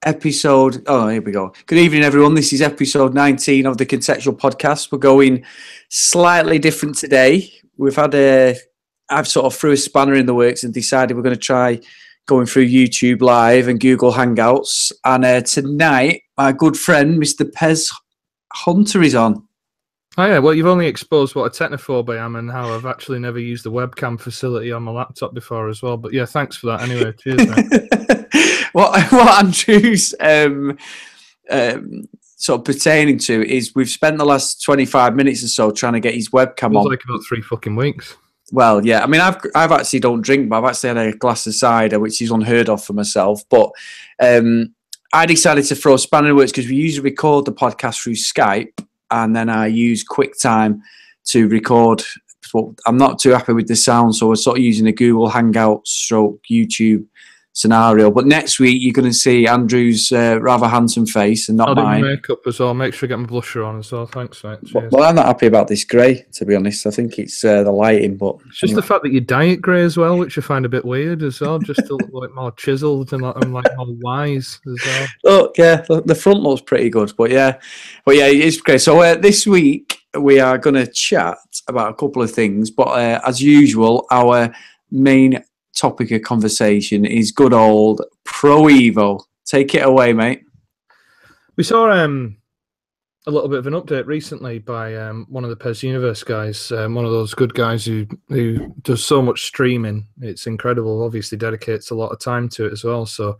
episode. Oh, here we go. Good evening, everyone. This is episode 19 of the Contextual podcast. We're going slightly different today. I've sort of threw a spanner in the works and decided we're going to try going through YouTube Live and Google Hangouts. And tonight, my good friend, Mr. Pes Hunter, is on. Oh yeah, well, you've only exposed what a technophobe I am and how I've actually never used the webcam facility on my laptop before as well. But yeah, thanks for that anyway. Cheers, mate. What Andrew's sort of pertaining to is we've spent the last 25 minutes or so trying to get his webcam on. Like about 3 fucking weeks. Well, yeah. I mean, I've actually don't drink, but I've actually had a glass of cider, which is unheard of for myself. But I decided to throw a spanner in the works because we usually record the podcast through Skype. And then I use QuickTime to record. But I'm not too happy with the sound, so we're sort of using a Google Hangout stroke YouTube scenario. But next week, you're going to see Andrew's rather handsome face and not mine. I'll do my makeup as well. Make sure I get my blusher on as well. Thanks, mate. Cheers. Well, I'm not happy about this grey, to be honest. I think it's the lighting. But it's just the fact that you dye it grey as well, which I find a bit weird as well, just to look like more chiseled and like more wise as well. Look, yeah, the front looks pretty good. But yeah, it's great. So this week, we are going to chat about a couple of things. But as usual, our main topic of conversation is good old Pro Evo. Take it away, mate. We saw a little bit of an update recently by one of the Pes Universe guys, one of those good guys who does so much streaming. It's incredible. Obviously dedicates a lot of time to it as well. So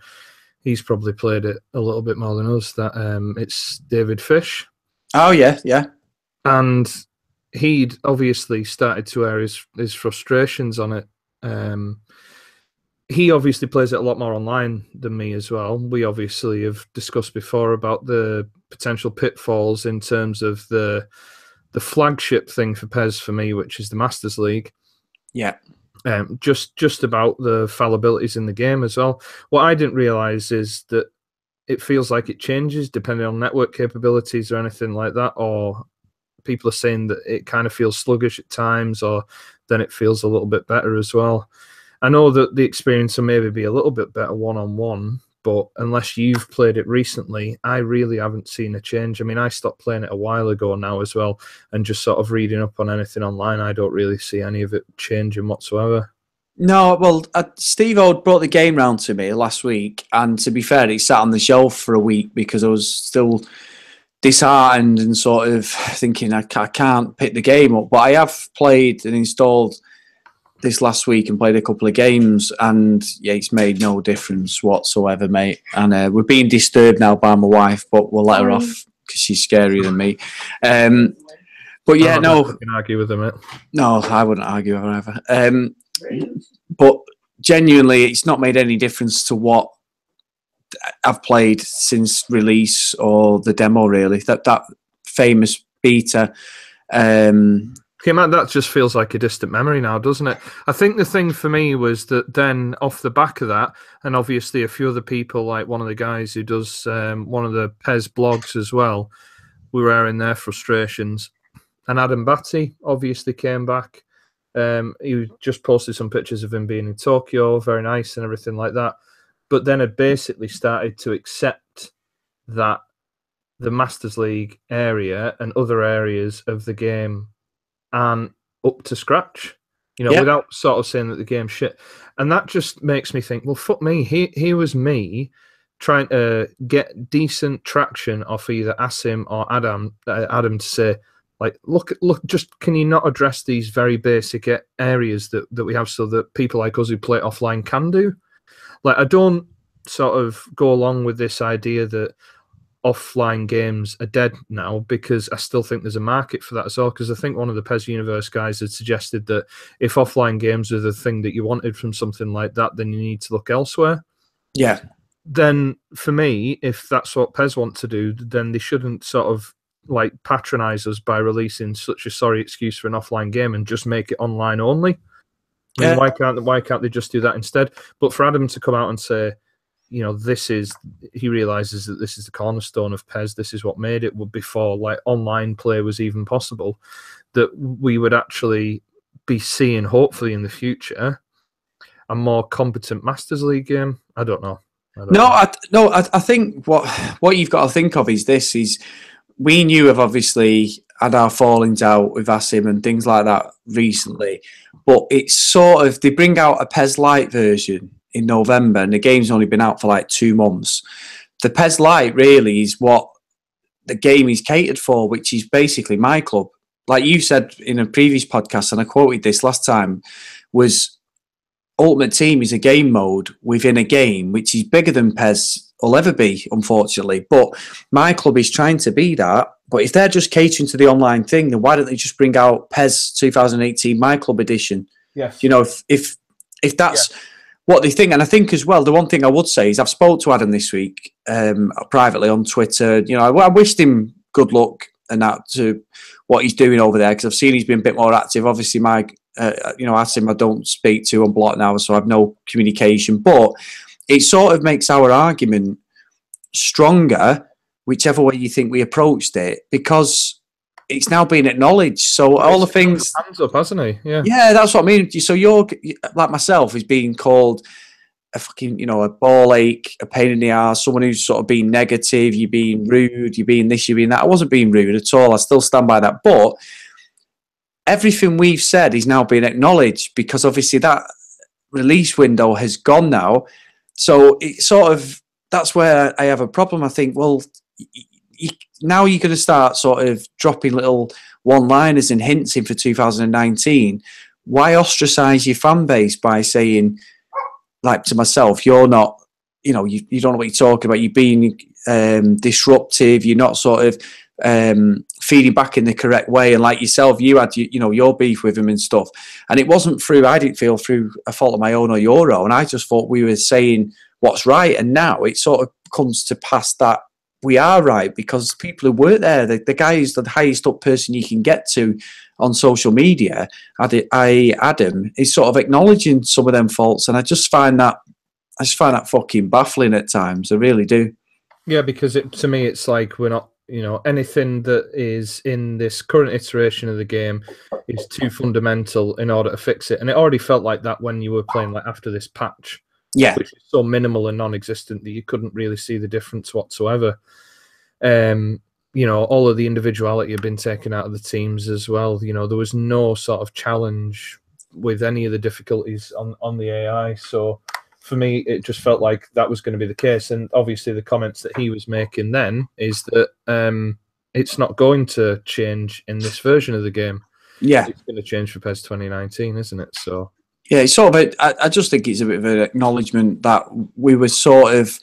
he's probably played it a little bit more than us. It's David Fish. Oh, yeah. And he'd obviously started to air his frustrations on it. He obviously plays it a lot more online than me as well. We obviously have discussed before about the potential pitfalls in terms of the flagship thing for Pes for me, which is the Masters League. Yeah. Just about the fallibilities in the game as well. What I didn't realise is that it feels like it changes depending on network capabilities or anything like that, or people are saying that it kind of feels sluggish at times, or then it feels a little bit better as well. I know that the experience will maybe be a little bit better one-on-one, but unless you've played it recently, I really haven't seen a change. I mean, I stopped playing it a while ago now as well, and just sort of reading up on anything online, I don't really see any of it changing whatsoever. No, well, Steve Ode brought the game round to me last week, and to be fair, it sat on the shelf for a week because I was still disheartened and sort of thinking I can't pick the game up. But I have played and installed this last week and played a couple of games, and yeah, it's made no difference whatsoever, mate. And we're being disturbed now by my wife, but we'll let her off because she's scarier than me. But yeah, no, I can argue with them, mate. No, I wouldn't argue with her either. But genuinely, it's not made any difference to what I've played since release or the demo. Really, that famous beta. Okay, man, that just feels like a distant memory now, doesn't it? I think the thing for me was that then off the back of that, and obviously a few other people, like one of the guys who does one of the Pes blogs as well, were airing their frustrations. And Adam Batty obviously came back. He just posted some pictures of him being in Tokyo, very nice and everything like that. But then had basically started to accept that the Masters League area and other areas of the game aren't up to scratch, without sort of saying that the game's shit. And that just makes me think, well, fuck me. Here was me trying to get decent traction off either Asim or Adam to say, like, look, just can you not address these very basic areas that we have so that people like us who play offline can do? Like, I don't sort of go along with this idea that offline games are dead now, because I still think there's a market for that as well. Because I think one of the Pes Universe guys had suggested that if offline games are the thing that you wanted from something like that, then you need to look elsewhere. Yeah. Then for me, if that's what Pes want to do, then they shouldn't sort of like patronize us by releasing such a sorry excuse for an offline game and just make it online only. I mean, why can't they just do that instead? But for Adam to come out and say, he realizes that this is the cornerstone of Pes. This is what made it before like online play was even possible. That we would actually be seeing, hopefully in the future, a more competent Masters League game. I don't know. I think what you've got to think of is this: is we knew have obviously had our fallings out with Asim and things like that recently, but it's sort of they bring out a Pes Lite version in November, and the game's only been out for like 2 months. The Pes Lite really is what the game is catered for, which is basically my club. Like you said in a previous podcast, and I quoted this last time, was Ultimate Team is a game mode within a game, which is bigger than PES will ever be, unfortunately. But my club is trying to be that. But if they're just catering to the online thing, then why don't they just bring out PES 2018 My Club Edition? Yes. You know, if that's what they think. And I think as well, the one thing I would say is I've spoke to Adam this week privately on Twitter. You know, I wished him good luck and that to what he's doing over there, because I've seen he's been a bit more active. Obviously, Asim I don't speak to on block now, so I have no communication. But it sort of makes our argument stronger, whichever way you think we approached it, because it's now been acknowledged. So all the things, hands up, hasn't he? Yeah, that's what I mean. So you're like myself is being called a fucking, a ball ache, a pain in the ass, someone who's sort of being negative, you're being rude, you're being this, you're being that. I wasn't being rude at all. I still stand by that. But everything we've said is now being acknowledged, because obviously that release window has gone now. So it sort of, that's where I have a problem. I think, well, now you're going to start sort of dropping little one-liners and hints in for 2019. Why ostracize your fan base by saying, like to myself, you're not, you don't know what you're talking about. You're being disruptive. You're not sort of feeding back in the correct way. And like yourself, you had your beef with him and stuff. And it wasn't I didn't feel through a fault of my own or your own. I just thought we were saying what's right. And now it sort of comes to pass that we are right, because people who weren't there, the guy who's the highest up person you can get to on social media, Adam, is sort of acknowledging some of them faults. And I just find that fucking baffling at times. I really do. Yeah, because to me, it's like we're not, anything that is in this current iteration of the game is too fundamental in order to fix it. And it already felt like that when you were playing like after this patch. Yeah. Which is so minimal and non-existent that you couldn't really see the difference whatsoever. All of the individuality had been taken out of the teams as well. There was no sort of challenge with any of the difficulties on the AI. So for me, it just felt like that was going to be the case. And obviously the comments that he was making then is that it's not going to change in this version of the game. Yeah. It's going to change for PES 2019, isn't it? So... Yeah, it's sort of I just think it's a bit of an acknowledgement that we were sort of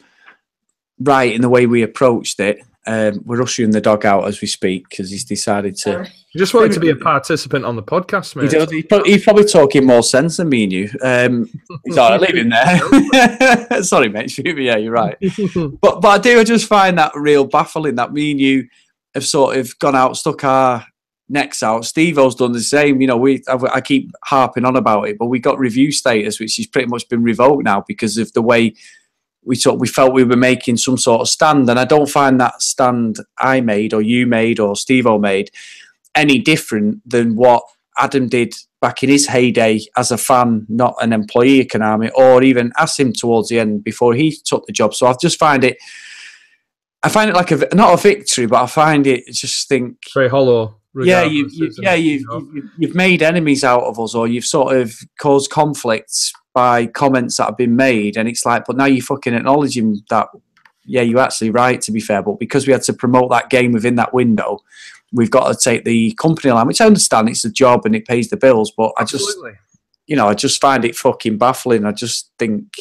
right in the way we approached it. We're ushering the dog out as we speak because he's decided to... You just wanted to be a participant on the podcast, mate. He's probably talking more sense than me and you. He's all right, leave him there. Sorry, mate. Yeah, you're right. But I just find that real baffling that me and you have sort of gone out, stuck our necks out. Steve-O's done the same. I keep harping on about it, but we got review status, which has pretty much been revoked now because of the way we felt we were making some sort of stand. And I don't find that stand I made or you made or Steve-O made any different than what Adam did back in his heyday as a fan, not an employee of Konami, or even Asim towards the end before he took the job. So I just find it like not a victory, but I find it just think very hollow. Yeah, you've made enemies out of us, or you've sort of caused conflicts by comments that have been made, and it's like, but now you're fucking acknowledging that, yeah, you're actually right, to be fair, but because we had to promote that game within that window, we've got to take the company line, which I understand it's a job and it pays the bills, but I just find it fucking baffling. I just think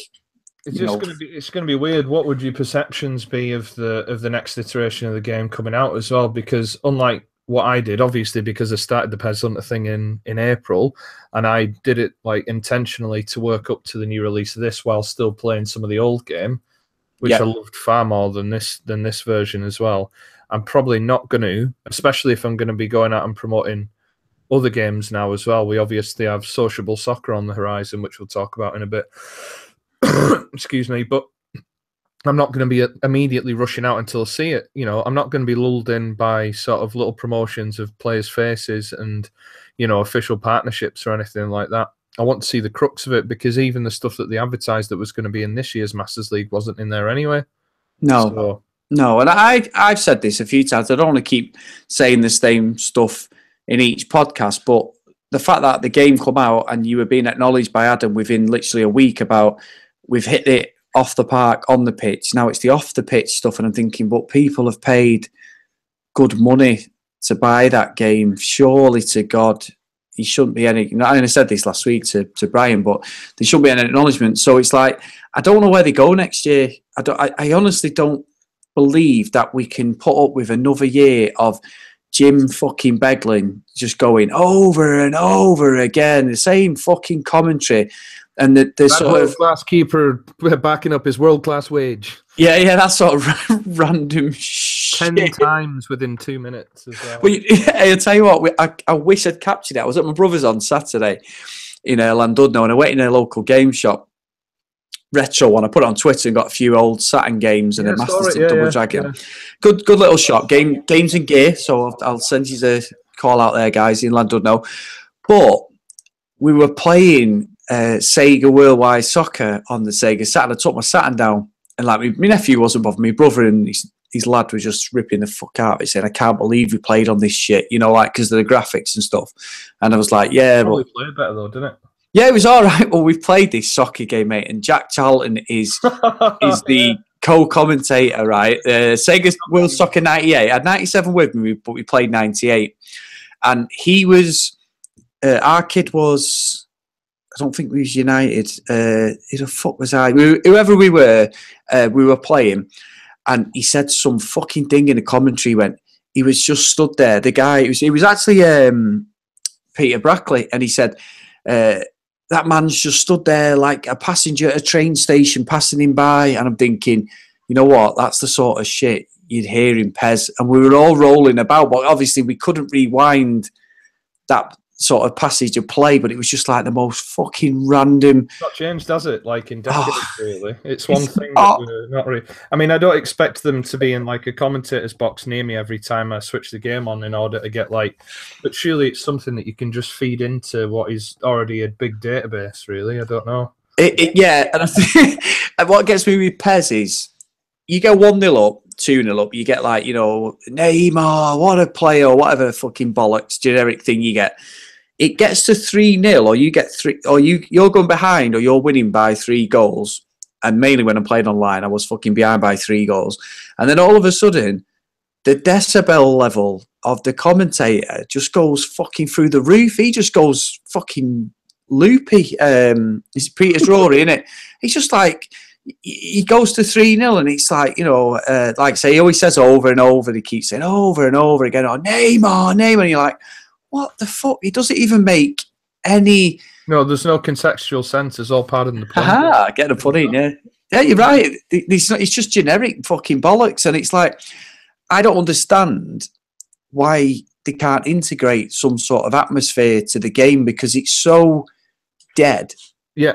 it's going to be weird. What would your perceptions be of the next iteration of the game coming out as well? Because unlike what I did, obviously, because I started the Pes Hunter thing in April, and I did it like intentionally to work up to the new release of this while still playing some of the old game, which I loved far more than this version as well. I'm probably not going to, especially if I'm going to be going out and promoting other games now as well. We obviously have Sociable Soccer on the horizon, which we'll talk about in a bit. Excuse me, but I'm not going to be immediately rushing out until I see it. I'm not going to be lulled in by sort of little promotions of players' faces and, official partnerships or anything like that. I want to see the crux of it, because even the stuff that they advertised that was going to be in this year's Masters League wasn't in there anyway. No, and I've said this a few times. I don't want to keep saying the same stuff in each podcast, but the fact that the game come out and you were being acknowledged by Adam within literally a week about we've hit it off the park, on the pitch. Now it's the off the pitch stuff, and I'm thinking, but people have paid good money to buy that game. Surely to God, he shouldn't be any. And I said this last week to Brian, but there shouldn't be any acknowledgement. So it's like, I don't know where they go next year. I honestly don't believe that we can put up with another year of Jim fucking Beglin just going over and over again, the same fucking commentary. And the sort of class keeper backing up his world class wage. Yeah, that sort of random shit. 10 times within 2 minutes as well. I'll tell you what, I wish I'd captured it. I was at my brother's on Saturday in Llandudno, and I went in a local game shop, Retro one. I put it on Twitter and got a few old Saturn games and a Masters Double Dragon. Yeah. Good little shop. Games and gear. So I'll send you the call out there, guys, in Llandudno. But we were playing Sega Worldwide Soccer on the Sega Saturn. I took my Saturn down, and like my nephew wasn't bothered. My brother and his lad was just ripping the fuck out of it, saying, "I can't believe we played on this shit," like because of the graphics and stuff. And I was like, "Yeah, probably played better though, didn't it?" Yeah, it was all right. Well, we've played this soccer game, mate, and Jack Charlton is the co-commentator, right? Sega World Soccer 98. I had 97 with me, but we played 98. And he was, our kid was, I don't think we was United. Who the fuck was I? Whoever we were playing. And he said some fucking thing in the commentary when he was just stood there. The guy, it was actually Peter Brackley, and he said, that man's just stood there like a passenger at a train station passing him by. And I'm thinking, you know what? That's the sort of shit you'd hear in Pes. And we were all rolling about, but obviously we couldn't rewind that sort of passage of play, but it was just like the most fucking random. It's not changed, does it? Like in decades, really. It's one thing that we're not really. I mean, I don't expect them to be in like a commentator's box near me every time I switch the game on in order to get like. But surely it's something that you can just feed into what is already a big database. Really, I don't know. Yeah, and I think what gets me with Pes is you go 1-0 up, 2-0 up, you get like Neymar, what a player, or whatever fucking bollocks generic thing you get. It gets to 3-0, or you get 3, or you're going behind, or you're winning by 3 goals. And mainly when I'm playing online, I was fucking behind by 3 goals. And then all of a sudden, the decibel level of the commentator just goes fucking through the roof. He just goes fucking loopy. It's Peter's Rory, isn't it? He's just like, he goes to 3-0, and it's like, like I say, he always says over and over. He keeps saying over and over again, oh, Neymar. And you're like, what the fuck? He doesn't even make any. No, there's no contextual sense. It's all part of the plan. Aha, get the put in, yeah. Yeah, you're right. It's just generic fucking bollocks. And it's like, I don't understand why they can't integrate some sort of atmosphere to the game, because it's so dead. Yeah.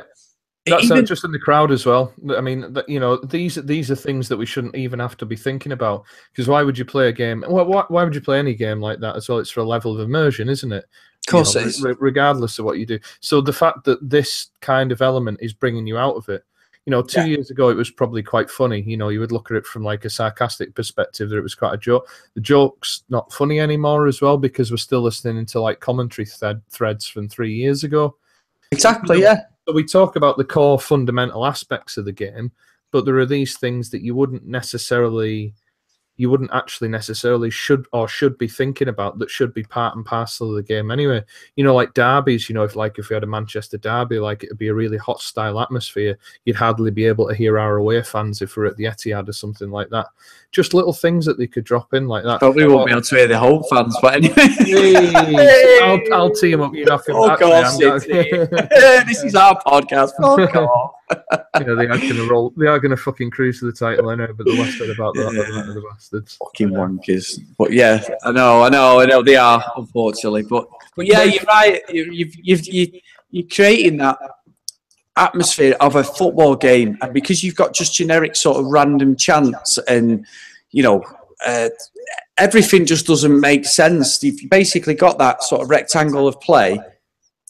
That's just in the crowd as well. I mean, these are things that we shouldn't even have to be thinking about. Because why would you play a game? Well, why would you play any game like that as well? It's for a level of immersion, isn't it? Of course it is. Regardless of what you do. So the fact that this kind of element is bringing you out of it. 2 years ago, it was probably quite funny. You would look at it from like a sarcastic perspective that it was quite a joke. The joke's not funny anymore as well, because we're still listening to like commentary threads from 3 years ago. Exactly, yeah. So we talk about the core fundamental aspects of the game, but there are these things that you wouldn't actually necessarily should be thinking about, that should be part and parcel of the game anyway. Like derbies, if we had a Manchester derby, like it'd be a really hostile atmosphere. You'd hardly be able to hear our away fans if we're at the Etihad or something like that. Just little things that they could drop in like that. Probably won't be able to hear the home fans, but anyway. Hey, I'll tee them up. You're not going to This is our podcast. They are going to fucking cruise to the title, I know, but the less said about that, the bastards. Fucking wankers. But yeah, I know they are, unfortunately. But yeah, you're right. You're creating that atmosphere of a football game, and because you've got just generic sort of random chants, and everything just doesn't make sense. You've basically got that sort of rectangle of play,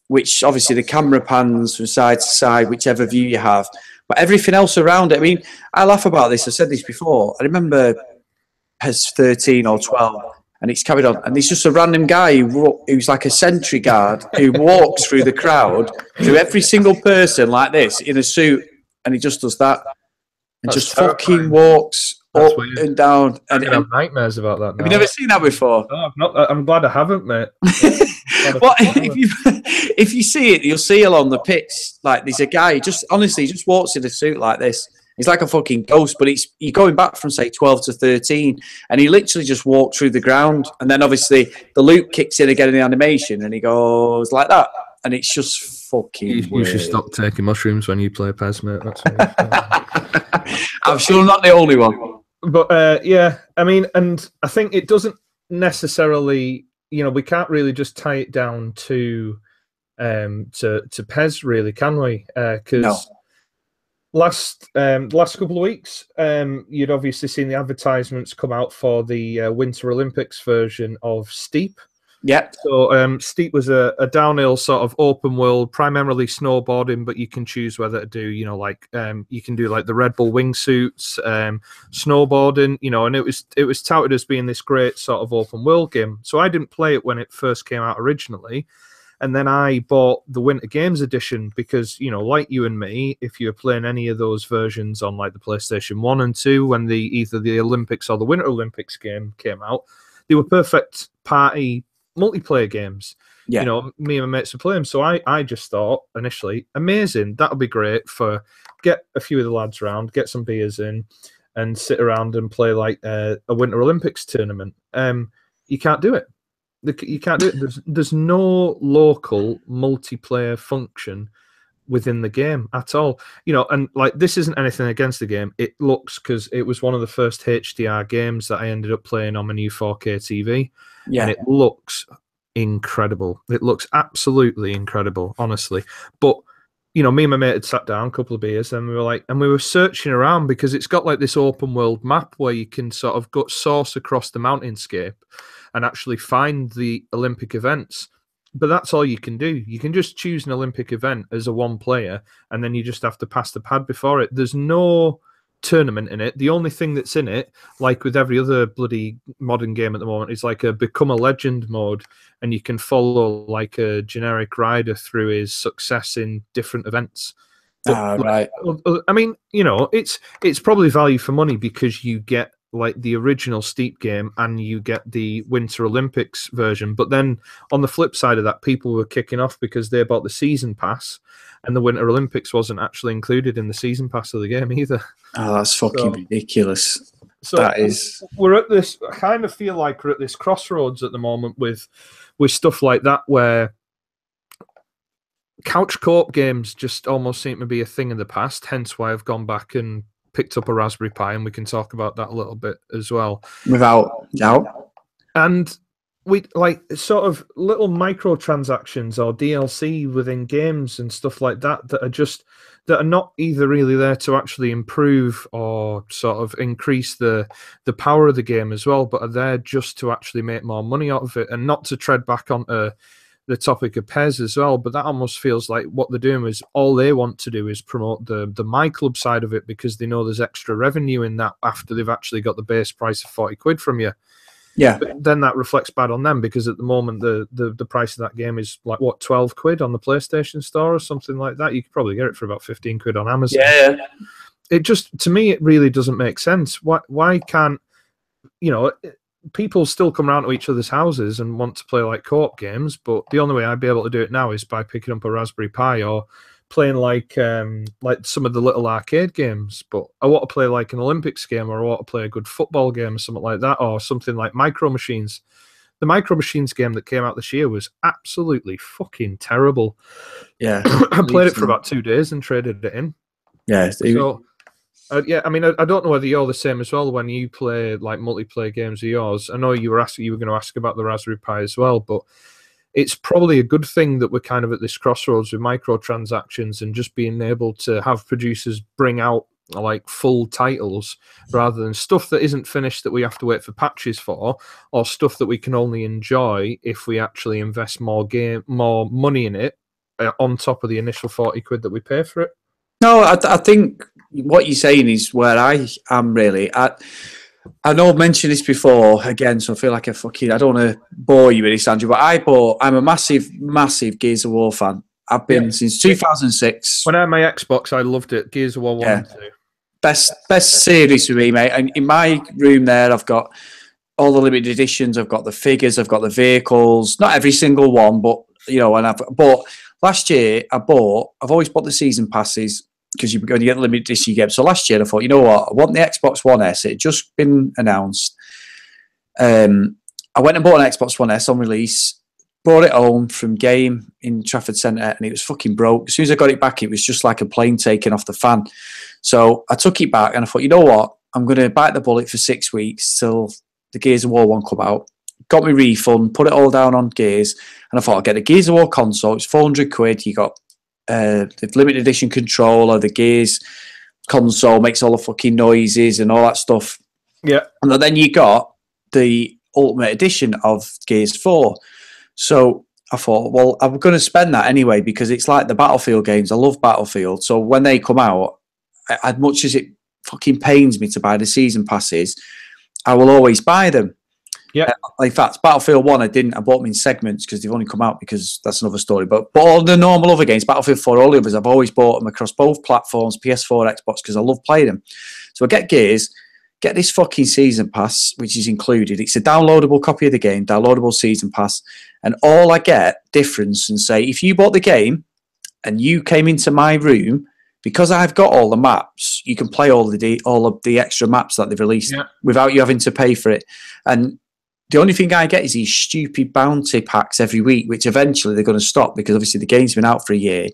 which obviously the camera pans from side to side, whichever view you have. But everything else around it, I mean, I laugh about this. I've said this before. I remember PES 13 or 12, and it's carried on. And it's just a random guy who's like a sentry guard who walks through the crowd, through every single person like this in a suit, and he just does that. And just fucking walks up and down. And I have nightmares about that now. Have you never seen that before? No, I've not. I'm glad I haven't, mate. Well, if you see it, you'll see along the pitch, like there's a guy, just honestly, he just walks in a suit like this. He's like a fucking ghost, but you're going back from, say, 12 to 13, and he literally just walked through the ground. And then obviously the loop kicks in again in the animation, and he goes like that. And it's just fucking You should stop taking mushrooms when you play PES, mate. That's I'm sure I'm not the only one. But yeah, I mean, and I think it doesn't necessarily, we can't really just tie it down to PES, really, can we? Because last couple of weeks, you'd obviously seen the advertisements come out for the Winter Olympics version of Steep. Yeah. So Steep was a downhill sort of open world, primarily snowboarding, but you can choose whether to do, you can do like the Red Bull wingsuits, snowboarding, and it was touted as being this great sort of open world game. So I didn't play it when it first came out originally. And then I bought the Winter Games edition because, like you and me, if you were playing any of those versions on like the PlayStation 1 and 2, when either the Olympics or the Winter Olympics game came out, they were perfect party multiplayer games. Me and my mates would play them. So I just thought initially, amazing, that'll be great for get a few of the lads around, get some beers in, and sit around and play like a Winter Olympics tournament. You can't do it. You can't do it. There's no local multiplayer function within the game at all. And like this isn't anything against the game. It looks, because it was one of the first HDR games that I ended up playing on my new 4K TV. Yeah. And it looks incredible. It looks absolutely incredible, honestly. But me and my mate had sat down, a couple of beers, and we were searching around because it's got like this open world map where you can sort of go source across the mountainscape and actually find the Olympic events. But that's all you can do. You can just choose an Olympic event as a one player, and then you just have to pass the pad before it. There's no tournament in it. The only thing that's in it, like with every other bloody modern game at the moment, is like a become a legend mode, and you can follow like a generic rider through his success in different events. But, right. I mean, it's probably value for money because you get like the original Steep game and you get the Winter Olympics version. But then on the flip side of that, people were kicking off because they bought the season pass, and the Winter Olympics wasn't actually included in the season pass of the game either. Oh, that's fucking ridiculous. So that is. We're at this. I kind of feel like we're at this crossroads at the moment with stuff like that, where couch co-op games just almost seem to be a thing of the past. Hence why I've gone back and picked up a Raspberry Pi, and we can talk about that a little bit as well. Without doubt. And we like sort of little microtransactions or DLC within games and stuff like that that are not either really there to actually improve or sort of increase the power of the game as well, but are there just to actually make more money out of it. And not to tread back onto the topic of PES as well, but that almost feels like what they're doing is all they want to do is promote the My Club side of it, because they know there's extra revenue in that after they've actually got the base price of 40 quid from you. Yeah. But then that reflects bad on them, because at the moment the price of that game is like, what, 12 quid on the PlayStation Store or something like that. You could probably get it for about 15 quid on Amazon. Yeah. It just, to me, it really doesn't make sense. Why can't, people still come around to each other's houses and want to play like co-op games, but the only way I'd be able to do it now is by picking up a Raspberry Pi or playing like some of the little arcade games. But I want to play like an Olympics game, or I want to play a good football game or something like that, or something like Micro Machines. The Micro Machines game that came out this year was absolutely fucking terrible. Yeah. I played it for about 2 days and traded it in. Yeah. So, yeah, I mean, I don't know whether you're the same as well when you play like multiplayer games of yours. I know you were going to ask about the Raspberry Pi as well, but it's probably a good thing that we're kind of at this crossroads with microtransactions and just being able to have producers bring out like full titles rather than stuff that isn't finished that we have to wait for patches for, or stuff that we can only enjoy if we actually invest more money in it on top of the initial 40 quid that we pay for it. No, I think what you're saying is where I am really. I know I've mentioned this before again, so I feel like I don't want to bore you with this, Andrew, but I'm a massive Gears of War fan. I've been since 2006. When I had my Xbox, I loved it. Gears of War 1 and 2. Best series for me, mate. And in my room there, I've got all the limited editions. I've got the figures. I've got the vehicles. Not every single one, but and I've bought last year. I've always bought the season passes because when you get the limited edition, you get. So last year, I thought, you know what? I want the Xbox One S. It had just been announced. I went and bought an Xbox One S on release. Brought it home from game in Trafford Centre, and it was fucking broke. As soon as I got it back, it was just like a plane taking off the fan. So I took it back, and I thought, you know what? I'm going to bite the bullet for 6 weeks till the Gears of War 1 come out. Got my refund, put it all down on Gears, and I thought I'll get the Gears of War console. It's 400 quid. You got the limited edition controller, the Gears console makes all the fucking noises and all that stuff. Yeah. And then you got the Ultimate Edition of Gears 4. So I thought, well, I'm going to spend that anyway because it's like the Battlefield games. I love Battlefield. So when they come out, as much as it fucking pains me to buy the season passes, I will always buy them. Yeah. In fact, Battlefield 1, I didn't. I bought them in segments because they've only come out because that's another story. But all the normal other games, Battlefield 4, all the others, I've always bought them across both platforms, PS4, Xbox, because I love playing them. So I get Gears, get this fucking season pass, which is included. It's a downloadable copy of the game, downloadable season pass. And all I get difference and say, if you bought the game and you came into my room, because I've got all the maps, you can play all of the extra maps that they've released without you having to pay for it. And the only thing I get is these stupid bounty packs every week, which eventually they're going to stop because obviously the game's been out for a year.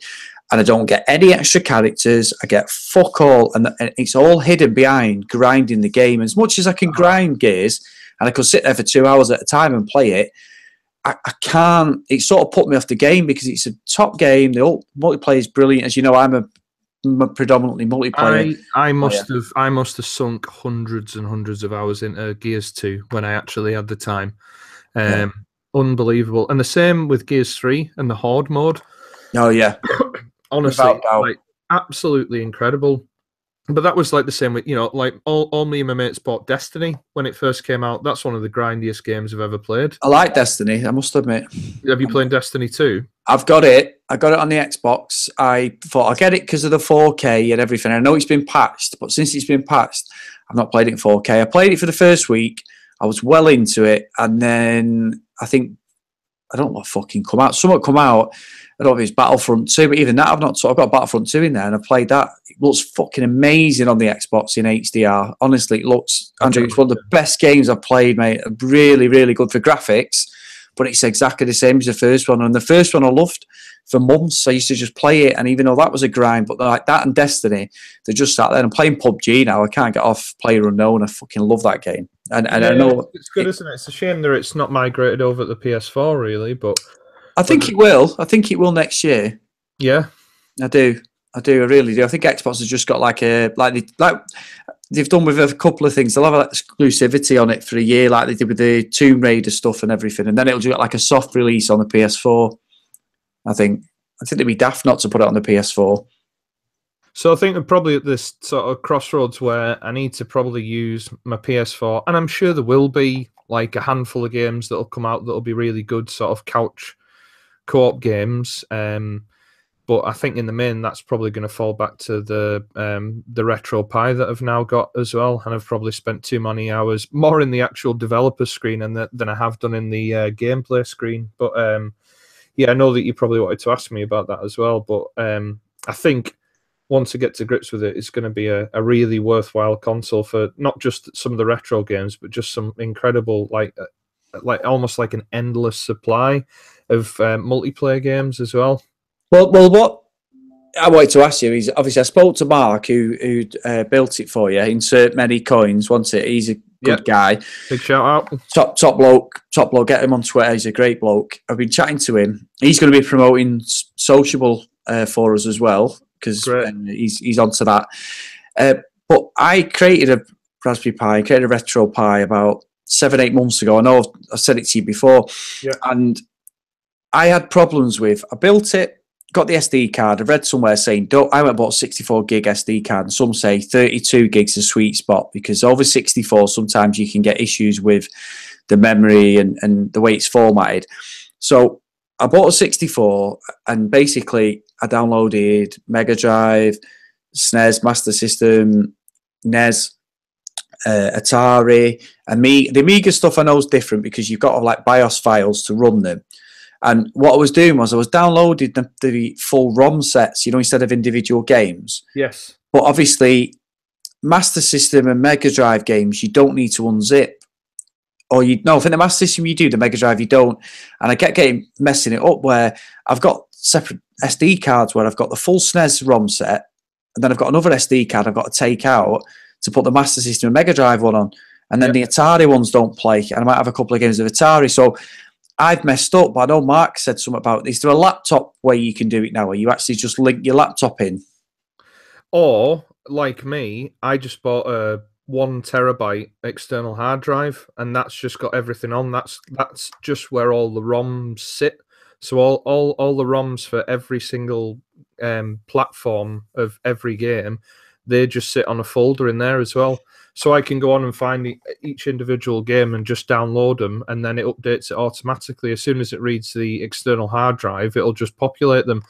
And I don't get any extra characters. I get fuck all. And it's all hidden behind grinding the game. As much as I can grind Gears, and I could sit there for 2 hours at a time and play it, I can't. It sort of put me off the game because it's a top game. The multiplayer is brilliant. As you know, I'm a predominantly multiplayer. I must have sunk hundreds and hundreds of hours into Gears 2 when I actually had the time. Unbelievable. And the same with Gears 3 and the Horde mode. Oh yeah. Honestly, like absolutely incredible. But that was like the same with, like all me and my mates bought Destiny when it first came out. That's one of the grindiest games I've ever played. I like Destiny, I must admit. Have you played Destiny 2? I've got it. I got it on the Xbox. I thought I'll get it because of the 4K and everything. I know it's been patched, but since it's been patched, I've not played it in 4K. I played it for the first week. I was well into it. And then I don't know what fucking come out. Somewhat come out. I don't know if it's Battlefront 2, but even that I've not. So I've got Battlefront 2 in there and I've played that. It looks fucking amazing on the Xbox in HDR. Honestly, it looks, Andrew, it's one of the best games I've played, mate. Really, really good for graphics, but it's exactly the same as the first one. And the first one I loved for months. I used to just play it, and even though that was a grind, but like that and Destiny, they just sat there. And I'm playing PUBG now. I can't get off PlayerUnknown. I fucking love that game. And I know it's good, isn't it? It's a shame that it's not migrated over to the PS4, really, but I think it will. I think it will next year. Yeah, I do. I really do. I think Xbox has just got like they've done with a couple of things. They'll have exclusivity on it for a year, like they did with the Tomb Raider stuff and everything, and then it'll do like a soft release on the PS4. I think they'd be daft not to put it on the PS4. So I think I'm probably at this sort of crossroads where I need to probably use my PS4, and I'm sure there will be like a handful of games that'll come out that'll be really good, sort of couch co-op games. But I think in the main, that's probably going to fall back to the Retropie that I've now got as well, and I've probably spent too many hours more in the actual developer screen than I have done in the gameplay screen. But yeah, I know that you probably wanted to ask me about that as well. But I think once I get to grips with it, it's going to be a really worthwhile console for not just some of the retro games, but just some incredible, like almost like an endless supply of multiplayer games as well. Well, what I wanted to ask you is, obviously, I spoke to Mark, who built it for you. Insert many coins, wasn't it? He's a good guy. Big shout out. Top bloke. Get him on Twitter. He's a great bloke. I've been chatting to him. He's going to be promoting Sociable for us as well, because he's onto that. But I created a Raspberry Pi, created a Retropie about 7-8 months ago. I know I've said it to you before. Yeah. And I had problems with, I built it, got the SD card. I've read somewhere saying, I went and bought a 64 gig SD card, and some say 32 gigs is a sweet spot, because over 64, sometimes you can get issues with the memory and the way it's formatted. So I bought a 64, and basically I downloaded Mega Drive, SNES, Master System, NES, Atari, and the Amiga stuff I know is different because you've got like BIOS files to run them. And what I was doing was I was downloading the full ROM sets, instead of individual games. Yes. But obviously, Master System and Mega Drive games, you don't need to unzip. Or I think the Master System you do, the Mega Drive you don't. And I kept messing it up where I've got separate SD cards where I've got the full SNES ROM set, and then I've got another SD card I've got to take out to put the Master System and Mega Drive one on. And then the Atari ones don't play, and I might have a couple of games of Atari. So I've messed up, but I know Mark said something about, is there a laptop where you can do it now, where you actually just link your laptop in? Or, like me, I just bought a 1 terabyte external hard drive, and that's just got everything on. That's just where all the ROMs sit. So all the ROMs for every single platform of every game, they just sit on a folder in there as well. So I can go on and find each individual game and just download them, and then it updates it automatically. As soon as it reads the external hard drive, it'll just populate them.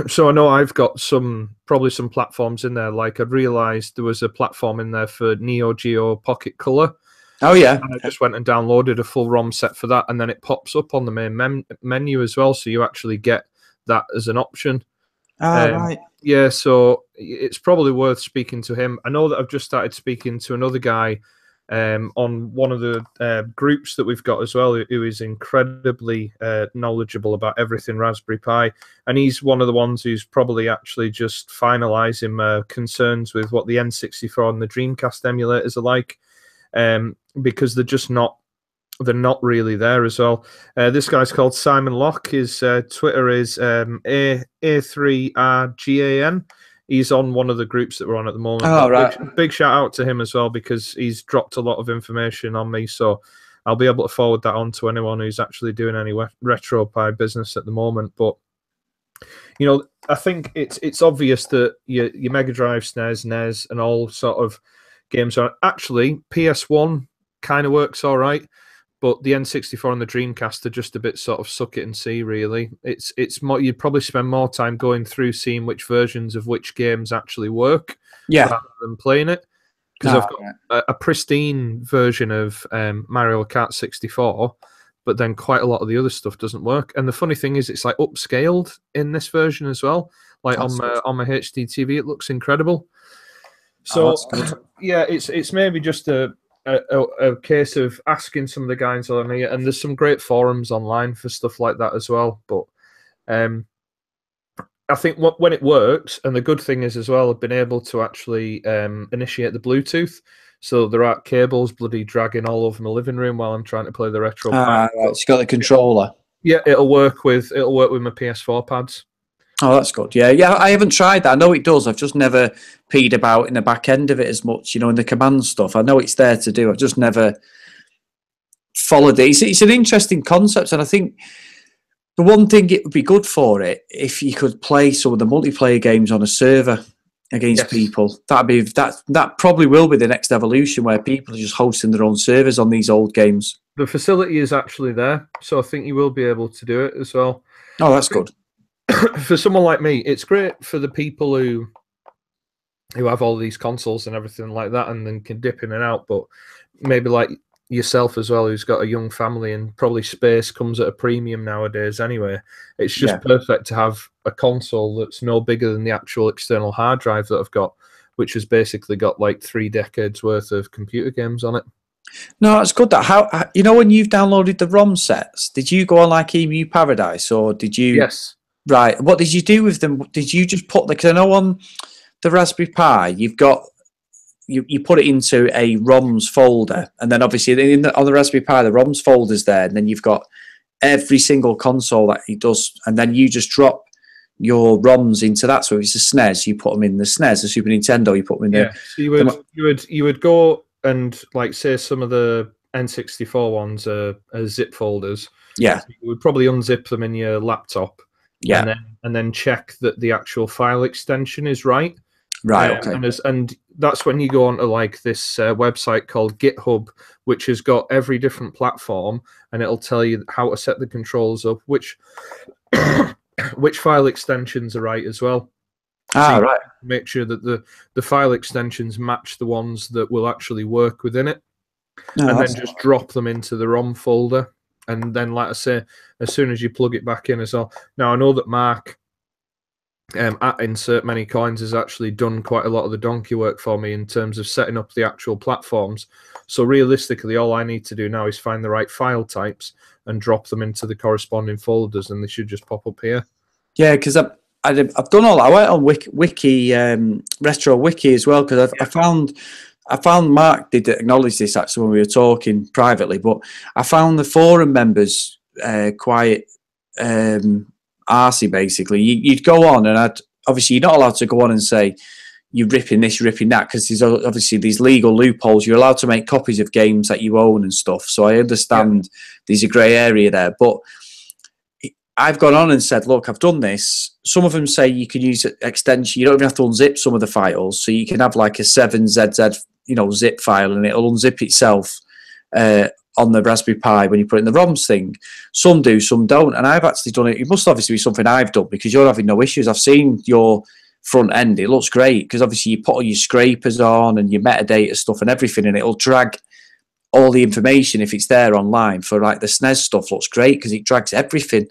So I know I've got probably some platforms in there. Like I'd realised there was a platform in there for Neo Geo Pocket Color. Oh yeah. And I just went and downloaded a full ROM set for that, and then it pops up on the main menu as well. So you actually get that as an option. Right. Yeah, so it's probably worth speaking to him. I know that I've just started speaking to another guy on one of the groups that we've got as well, who is incredibly knowledgeable about everything Raspberry Pi. And he's one of the ones who's probably actually just finalising concerns with what the N64 and the Dreamcast emulators are like, because they're just not. They're not really there as well. This guy's called Simon Locke. His Twitter is A3RGAN. He's on one of the groups that we're on at the moment. Oh, right. Big shout out to him as well, because he's dropped a lot of information on me. So I'll be able to forward that on to anyone who's actually doing any Retropie business at the moment. But, I think it's obvious that your Mega Drive, SNES, NES, and all sort of games are actually PS1 kind of works all right. But the N64 and the Dreamcast are just a bit sort of suck it and see, really. It's more, you'd probably spend more time going through seeing which versions of which games actually work, rather than playing it. Because I've got a pristine version of Mario Kart 64, but then quite a lot of the other stuff doesn't work. And the funny thing is, it's like upscaled in this version as well. Like on my HD TV, it looks incredible. So yeah, it's maybe just a case of asking some of the guys on here, and there's some great forums online for stuff like that as well. But I think when it works, and the good thing is as well, I've been able to actually initiate the Bluetooth, so there aren't cables bloody dragging all over my living room while I'm trying to play the Retro. Right. So you got the controller. Yeah, it'll work with my PS4 pads. Oh, that's good. Yeah. I haven't tried that. I know it does. I've just never peed about in the back end of it as much, in the command stuff. I know it's there to do. I've just never followed it. It's an interesting concept, and I think the one thing it would be good for it if you could play some of the multiplayer games on a server against people. That probably will be the next evolution, where people are just hosting their own servers on these old games. The facility is actually there, so I think you will be able to do it as well. Oh, that's good. For someone like me, it's great for the people who have all these consoles and everything like that, and then can dip in and out. But maybe like yourself as well, who's got a young family, and probably space comes at a premium nowadays anyway. It's just perfect to have a console that's no bigger than the actual external hard drive that I've got, which has basically got like 3 decades worth of computer games on it. No, it's good. That how when you've downloaded the ROM sets, did you go on like Emu Paradise, or did you? Yes. Right. What did you do with them? Did you just put because I know on the Raspberry Pi you've got you put it into a ROMs folder, and then obviously on the Raspberry Pi the ROMs folder's there, and then you've got every single console that it does, and then you just drop your ROMs into that. So if it's a SNES, you put them in the SNES. The Super Nintendo, you put them in there. So you would go and like say some of the N64 ones are zip folders. Yeah. So you would probably unzip them in your laptop, Yeah. and then check that the actual file extension is right. Right. Okay. And that's when you go onto like this website called GitHub, which has got every different platform, and it'll tell you how to set the controls up, which file extensions are right as well. Right. Make sure that the file extensions match the ones that will actually work within it, and then just drop them into the ROM folder. And then, like I say, as soon as you plug it back in as well. Now, I know that Mark at Insert Many Coins has actually done quite a lot of the donkey work for me in terms of setting up the actual platforms. So realistically, all I need to do now is find the right file types and drop them into the corresponding folders, and they should just pop up here. Yeah, because I've done all that. I went on Wiki, Retro Wiki as well, because I found Mark did acknowledge this actually when we were talking privately, but I found the forum members quite arsey, basically. You'd go on, and obviously you're not allowed to go on and say you're ripping this, you're ripping that, because there's obviously these legal loopholes. You're allowed to make copies of games that you own and stuff, so I understand there's a grey area there, but I've gone on and said, look, I've done this. Some of them say you can use extension. You don't even have to unzip some of the files. So you can have like a 7ZZ, zip file, and it'll unzip itself on the Raspberry Pi when you put it in the ROMs thing. Some do, some don't. And I've actually done it. It must obviously be something I've done, because you're having no issues. I've seen your front end. It looks great, because obviously you put all your scrapers on and your metadata stuff and everything, and it'll drag all the information if it's there online. For like the SNES stuff looks great, because it drags everything.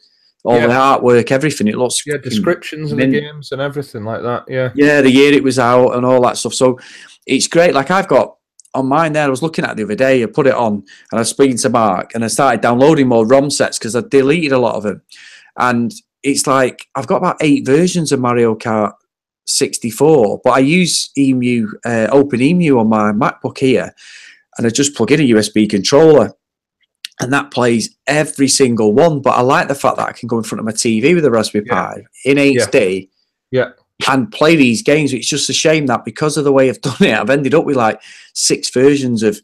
All the artwork, everything. It looks descriptions of the games and everything like that. Yeah, the year it was out and all that stuff. So it's great. Like I've got on mine there. I was looking at it the other day. I put it on, and I was speaking to Mark, and I started downloading more ROM sets because I deleted a lot of them. And it's like I've got about 8 versions of Mario Kart 64, but I use OpenEMU on my MacBook here, and I just plug in a USB controller. And that plays every single one. But I like the fact that I can go in front of my TV with a Raspberry Pi in HD and play these games. It's just a shame that because of the way I've done it, I've ended up with like 6 versions of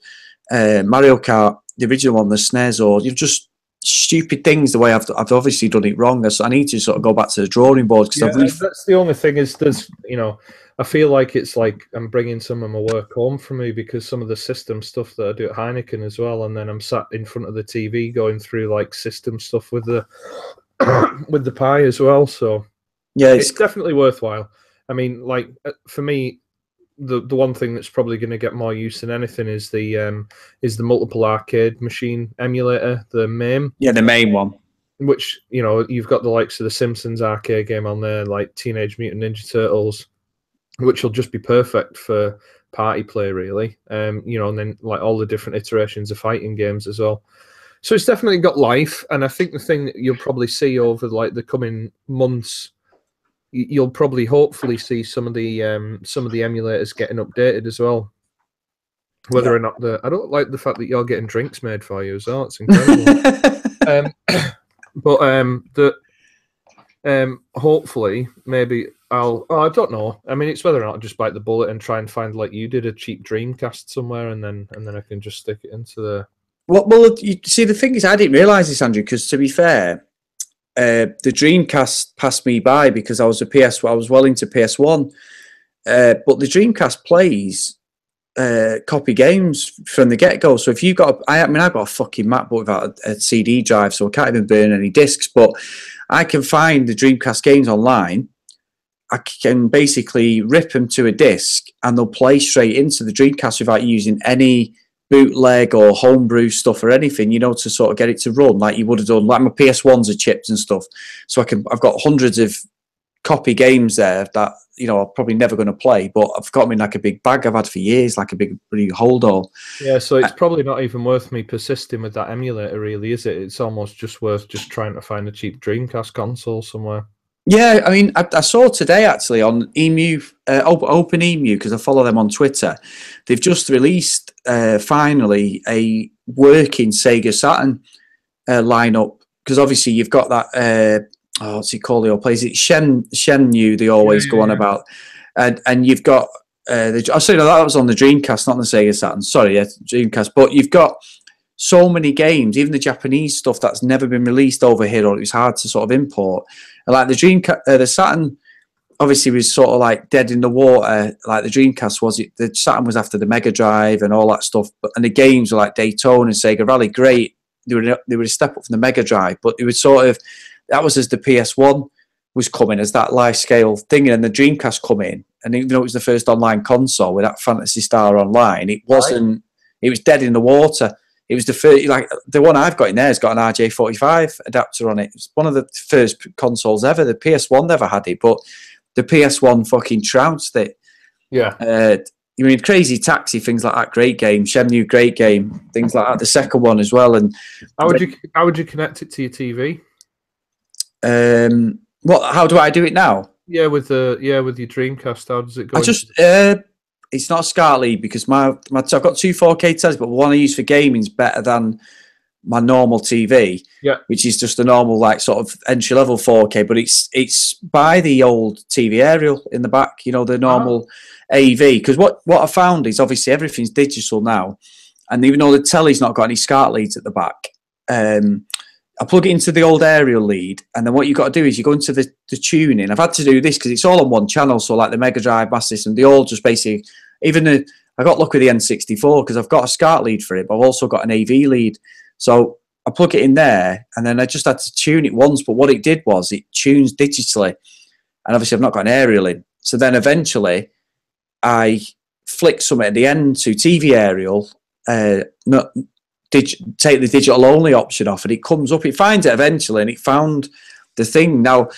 Mario Kart, the original one, the SNES, or just stupid things the way I've obviously done it wrong. So I need to sort of go back to the drawing board. That's the only thing is there's, I feel like it's like I'm bringing some of my work home for me, because some of the system stuff that I do at Heineken as well, and then I'm sat in front of the TV going through like system stuff with the with the Pi as well. So yeah, it's definitely worthwhile. I mean, like for me, the one thing that's probably going to get more use than anything is the multiple arcade machine emulator, the MAME. Yeah, the main one. Which you've got the likes of the Simpsons arcade game on there, like Teenage Mutant Ninja Turtles, which will just be perfect for party play, really. And then like all the different iterations of fighting games as well. So it's definitely got life, and I think the thing that you'll probably see over like the coming months, you'll probably hopefully see some of the emulators getting updated as well. Whether or not I don't like the fact that you're getting drinks made for you as well. It's incredible. Hopefully maybe I don't know. I mean, it's whether or not I just bite the bullet and try and find, like you did, a cheap Dreamcast somewhere, and then I can just stick it into the. Well, you see, the thing is, I didn't realise this, Andrew, because to be fair, the Dreamcast passed me by because I was well into PS1, but the Dreamcast plays copy games from the get-go. So if you've got, I've got a fucking MacBook without a CD drive, so I can't even burn any discs, but I can find the Dreamcast games online. I can basically rip them to a disc, and they'll play straight into the Dreamcast without using any bootleg or homebrew stuff or anything, to sort of get it to run like you would have done. Like my PS1s are chipped and stuff, so I've got hundreds of copy games there that I'm probably never going to play, but I've got them in like a big bag I've had for years, like a big hold all. Yeah, so it's probably not even worth me persisting with that emulator, really, is it? It's almost just worth just trying to find a cheap Dreamcast console somewhere. Yeah, I mean, I saw today actually on OpenEMU, because I follow them on Twitter. They've just released finally a working Sega Saturn lineup, because obviously you've got that. What's it called? They all plays it Shenmue. They always go on about, and you've got. That was on the Dreamcast, not the Sega Saturn. Sorry, Dreamcast. But you've got so many games, even the Japanese stuff that's never been released over here, or it was hard to sort of import. And like the Saturn, obviously was sort of like dead in the water. Like the Dreamcast was, the Saturn was after the Mega Drive and all that stuff. And the games were like Daytona and Sega Rally, great. They were a step up from the Mega Drive, but it was sort of, that was as the PS1 was coming as that live scale thing, and then the Dreamcast come in, and even though it was the first online console with that Phantasy Star Online, it wasn't. It was dead in the water. It was the first, like the one I've got in there has got an RJ45 adapter on it. It's one of the first consoles ever. The PS1 never had it, but the PS1 fucking trounced it. Yeah. I mean, Crazy Taxi, things like that, great game. Shenmue, great game. Things like that. The second one as well. And how would you connect it to your TV? How do I do it now? Yeah, with your Dreamcast, how does it go? It's not a SCART lead because I've got two 4K tellies, but the one I use for gaming is better than my normal TV. Yeah, which is just a normal like sort of entry level 4K, but it's by the old TV aerial in the back. You know, the normal AV. Because what I found is obviously everything's digital now, and even though the telly's not got any SCART leads at the back, I plug it into the old aerial lead, and then what you've got to do is you go into the tuning. I've had to do this because it's all on one channel, so like the Mega Drive, Master System, they all just basically, I got lucky with the N64 because I've got a SCART lead for it, but I've also got an AV lead. So I plug it in there, and then I just had to tune it once, but what it did was it tunes digitally, and obviously I've not got an aerial in. So then eventually I flick something at the end to TV aerial, take the digital only option off, and it comes up, it finds it eventually, and it found the thing. Now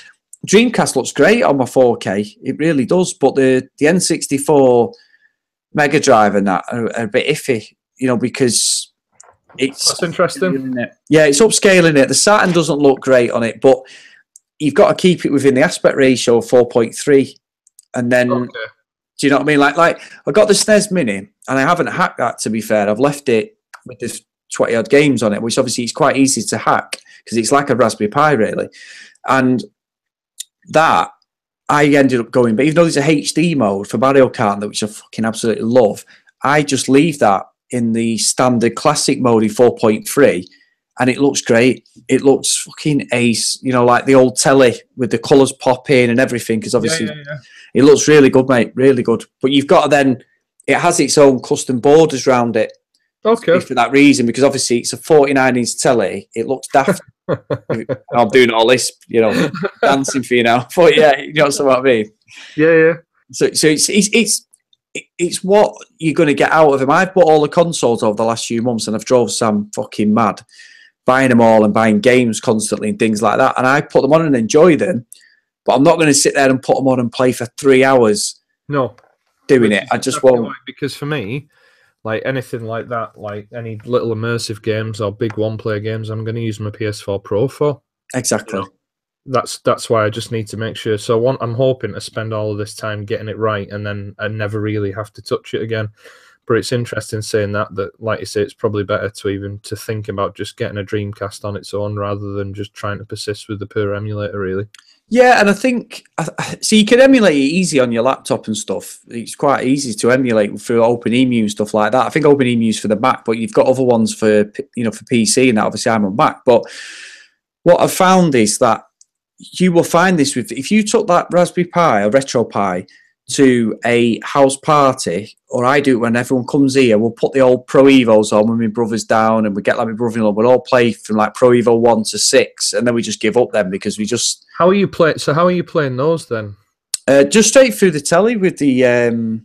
Dreamcast looks great on my 4K, it really does, but the N64 Mega Drive and that are a bit iffy, you know, because that's interesting. Yeah, it's upscaling it. The Saturn doesn't look great on it, but you've got to keep it within the aspect ratio of 4.3, and then do you know what I mean? Like I got the SNES Mini, and I haven't hacked that, to be fair. I've left it with this 20 odd games on it, which obviously is quite easy to hack because it's like a Raspberry Pi really. And that I ended up going, but even though there's a HD mode for Mario Kart, which I fucking absolutely love, I just leave that in the standard classic mode in 4.3, and it looks great. It looks fucking ace, you know, like the old telly with the colours pop in and everything, because obviously it looks really good, mate, really good. But you've got to then, it has its own custom borders around it. Okay. For that reason, because obviously it's a 49-inch telly, it looks daft. I'm doing all this, you know, dancing for you now. But yeah, you know what I mean? Yeah. So it's what you're going to get out of them. I've bought all the consoles over the last few months, and I've drove Sam fucking mad buying them all and buying games constantly and things like that. And I put them on and enjoy them, but I'm not going to sit there and put them on and play for 3 hours. No, doing it. I just won't. Because for me, like anything like that, like any little immersive games or big one-player games, I'm going to use my PS4 Pro for. Exactly. You know, that's why I just need to make sure. So I'm hoping to spend all of this time getting it right, and then I never really have to touch it again. But it's interesting saying that, like you say, it's probably better to think about just getting a Dreamcast on its own rather than just trying to persist with the pure emulator, really. Yeah, and I think, so you can emulate it easy on your laptop and stuff. It's quite easy to emulate through OpenEMU and stuff like that. I think OpenEMU is for the Mac, but you've got other ones for, you know, for PC, and that obviously I'm on Mac. But what I've found is that you will find this with, if you took that Raspberry Pi or Retropie to a house party, or I do it when everyone comes here, we'll put the old Pro Evos on when my brother's down, and we get like my brother-in-law, we'll all play from like Pro Evo 1 to 6, and then we just give up then because we just... How are you playing those then? Just straight through the telly with the...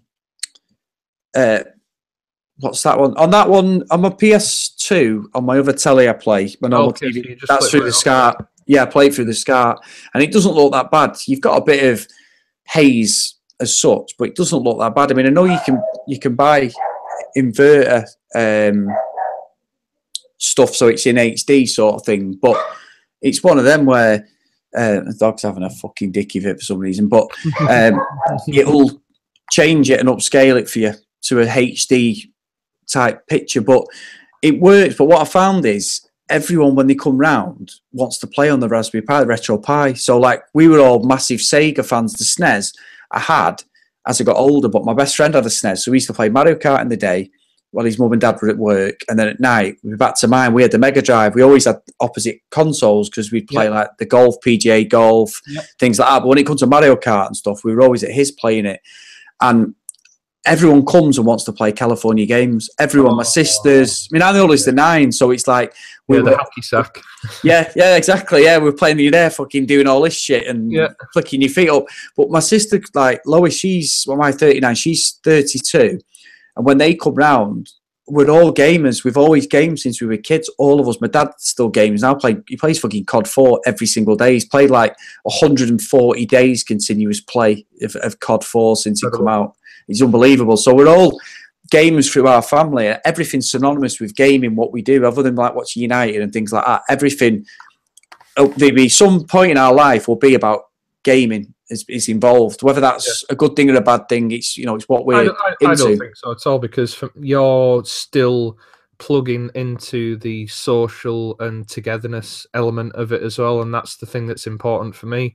what's that one? On that one, on my PS2, on my other telly I play, my normal TV, so that's through the SCART. Yeah, I play it through the SCART, and it doesn't look that bad. You've got a bit of haze as such, but it doesn't look that bad. I mean, I know you can buy inverter stuff so it's in HD sort of thing, but it's one of them where the dog's having a fucking dicky fit for some reason, but it'll change it and upscale it for you to a HD type picture, but it works. But what I found is everyone, when they come round, wants to play on the Raspberry Pi, the Retropie. So like, we were all massive Sega fans. The SNES I had as I got older, but my best friend had a SNES, so we used to play Mario Kart in the day, while his mum and dad were at work, and then at night we were back to mine. We had the Mega Drive. We always had opposite consoles because we'd play like the golf, PGA golf, things like that. But when it comes to Mario Kart and stuff, we were always at his playing it, and everyone comes and wants to play California games. Everyone, my sisters. I mean, I'm the oldest of 9, so it's like we're the hacky sack. yeah, exactly. Yeah, we're playing you there, fucking doing all this shit and flicking your feet up. But my sister, like Lois, she's am I 39? She's 32. And when they come round, we're all gamers. We've always gamed since we were kids. All of us. My dad still games now. He plays fucking COD 4 every single day. He's played like 140 days continuous play of COD 4 since it come out. It's unbelievable. So we're all gamers through our family. Everything's synonymous with gaming. What we do, other than like watching United and things like that. Everything. There'll be some point in our life will be about gaming. Is involved, whether that's a good thing or a bad thing. It's it's what we're into. I don't think so at all, because you're still plugging into the social and togetherness element of it as well, and that's the thing that's important for me.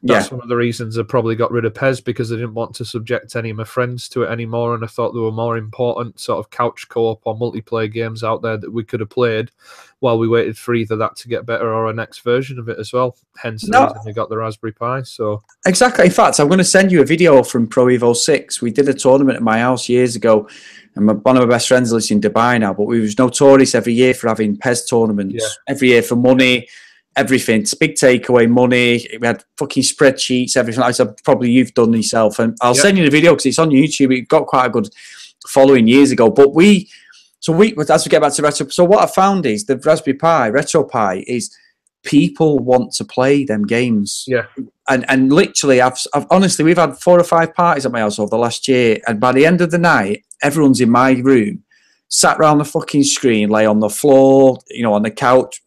That's one of the reasons I probably got rid of Pes, because I didn't want to subject any of my friends to it anymore, and I thought there were more important sort of couch co-op or multiplayer games out there that we could have played while we waited for either that to get better or a next version of it as well. Hence the reason we got the Raspberry Pi. So exactly. In fact, I'm going to send you a video from Pro Evo 6. We did a tournament at my house years ago, and one of my best friends lives in Dubai now, but we was notorious every year for having Pes tournaments. Every year for money. Everything. It's big takeaway money. We had fucking spreadsheets, everything like that. Probably you've done yourself. And I'll send you the video because it's on YouTube. It got quite a good following years ago. But as we get back to Retro, so what I found is the Raspberry Pi, Retropie, is people want to play them games. Yeah. And literally, I've honestly, we've had 4 or 5 parties at my house over the last year. And by the end of the night, everyone's in my room, sat around the fucking screen, lay on the floor, on the couch,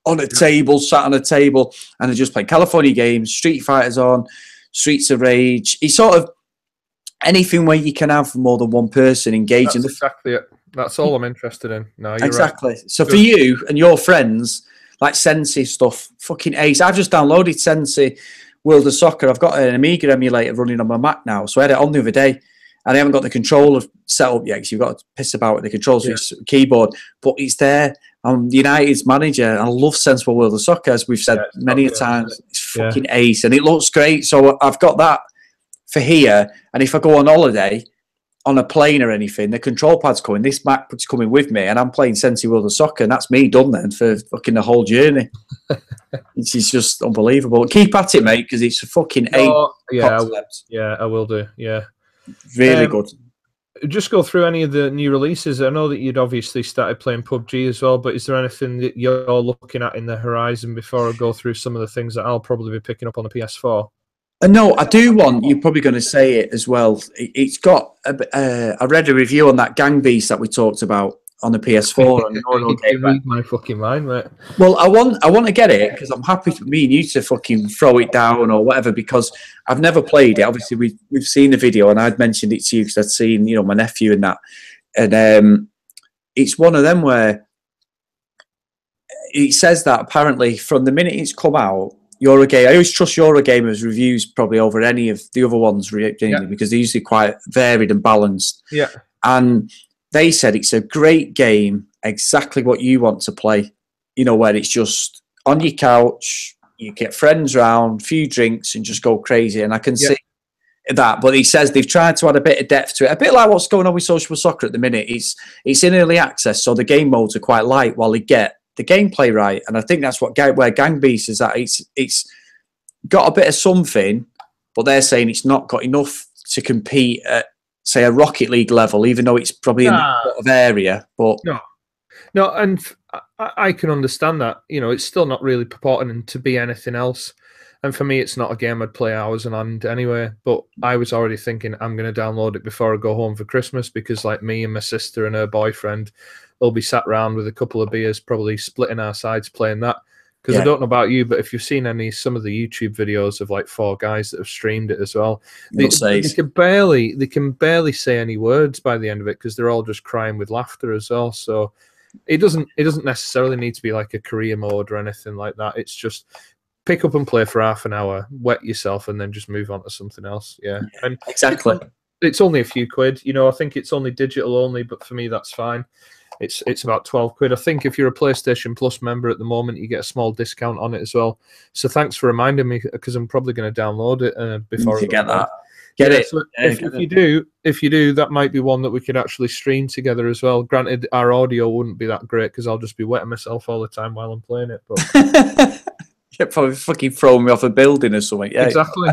on a table, sat on a table, and they're just playing California games, Street Fighters on, Streets of Rage. It's sort of anything where you can have more than one person engaging. That's exactly it. That's all I'm interested in. No, you're exactly. Right. So for you and your friends, like Sensi stuff, fucking ace. I've just downloaded Sensi World of Soccer. I've got an Amiga emulator running on my Mac now, so I had it on the other day. And I haven't got the controller set up yet because you've got to piss about with the controls, with the keyboard. But it's there. I'm United's manager. I love Sensible World of Soccer, as we've said many a times. It's fucking ace, and it looks great. So I've got that for here. And if I go on holiday on a plane or anything, the control pad's coming. This Mac's coming with me, and I'm playing Sensible World of Soccer, and that's me done then for fucking the whole journey. It's just unbelievable. Keep at it, mate, because it's a fucking ace. I will do. Yeah. Really good. Just go through any of the new releases. I know that you'd obviously started playing PUBG as well, but is there anything that you're looking at in the horizon before I go through some of the things that I'll probably be picking up on the PS4? No, I do want, you're probably going to say it as well. It's got, I read a review on that Gang Beast that we talked about on the PS4. And read my fucking mind, mate. Well, I want to get it because I'm happy for me and you to fucking throw it down or whatever, because I've never played it. Obviously, we've seen the video and I'd mentioned it to you because I'd seen, my nephew and that. And it's one of them where it says that apparently from the minute it's come out, Eurogame, I always trust Eurogamer's reviews probably over any of the other ones because they're usually quite varied and balanced. Yeah. And they said it's a great game, exactly what you want to play, where it's just on your couch, you get friends round, few drinks, and just go crazy. And I can see that. But he says they've tried to add a bit of depth to it, a bit like what's going on with Social Soccer at the minute. It's in early access, so the game modes are quite light while they get the gameplay right. And I think that's where Gang Beast is at. It's got a bit of something, but they're saying it's not got enough to compete at, say, a Rocket League level, even though it's probably in that sort of area. But no, and I can understand that. It's still not really purporting to be anything else. And for me, it's not a game I'd play hours on end anyway. But I was already thinking I'm going to download it before I go home for Christmas, because like me and my sister and her boyfriend will be sat around with a couple of beers, probably splitting our sides playing that. Because I don't know about you, but if you've seen some of the YouTube videos of like 4 guys that have streamed it as well, they can barely say any words by the end of it because they're all just crying with laughter as well. So it doesn't necessarily need to be like a career mode or anything like that. It's just pick up and play for half an hour, wet yourself, and then just move on to something else. Yeah, and exactly. it's only a few quid. You know, I think it's only digital only, but for me, that's fine. It's about 12 quid. I think if you're a PlayStation Plus member at the moment, you get a small discount on it as well. So thanks for reminding me, because I'm probably going to download it before you get that. Get it. So if you do, that might be one that we could actually stream together as well. Granted, our audio wouldn't be that great because I'll just be wetting myself all the time while I'm playing it. But yeah, probably fucking throwing me off a building or something. Yeah, exactly.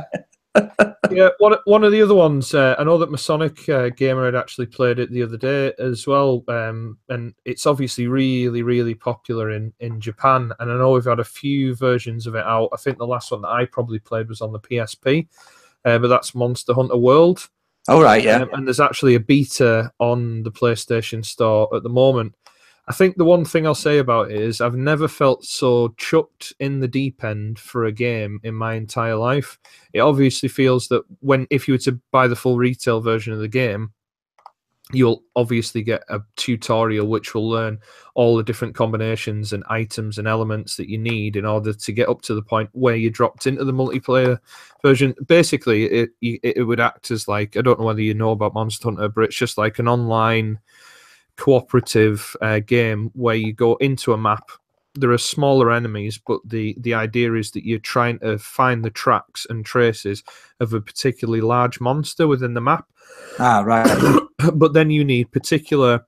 Yeah, one of the other ones, I know that Masonic Gamer had actually played it the other day as well, and it's obviously really, really popular in Japan, and I know we've had a few versions of it out. I think the last one that I probably played was on the PSP, but that's Monster Hunter World. Oh, right, yeah. And there's actually a beta on the PlayStation Store at the moment. I think the one thing I'll say about it is I've never felt so chucked in the deep end for a game in my entire life. It obviously feels that if you were to buy the full retail version of the game, you'll obviously get a tutorial which will learn all the different combinations and items and elements that you need in order to get up to the point where you dropped into the multiplayer version. Basically, it would act as like, I don't know whether you know about Monster Hunter, but it's just like an online cooperative game where you go into a map. There are smaller enemies, but the idea is that you're trying to find the tracks and traces of a particularly large monster within the map. Ah, right. But then you need particular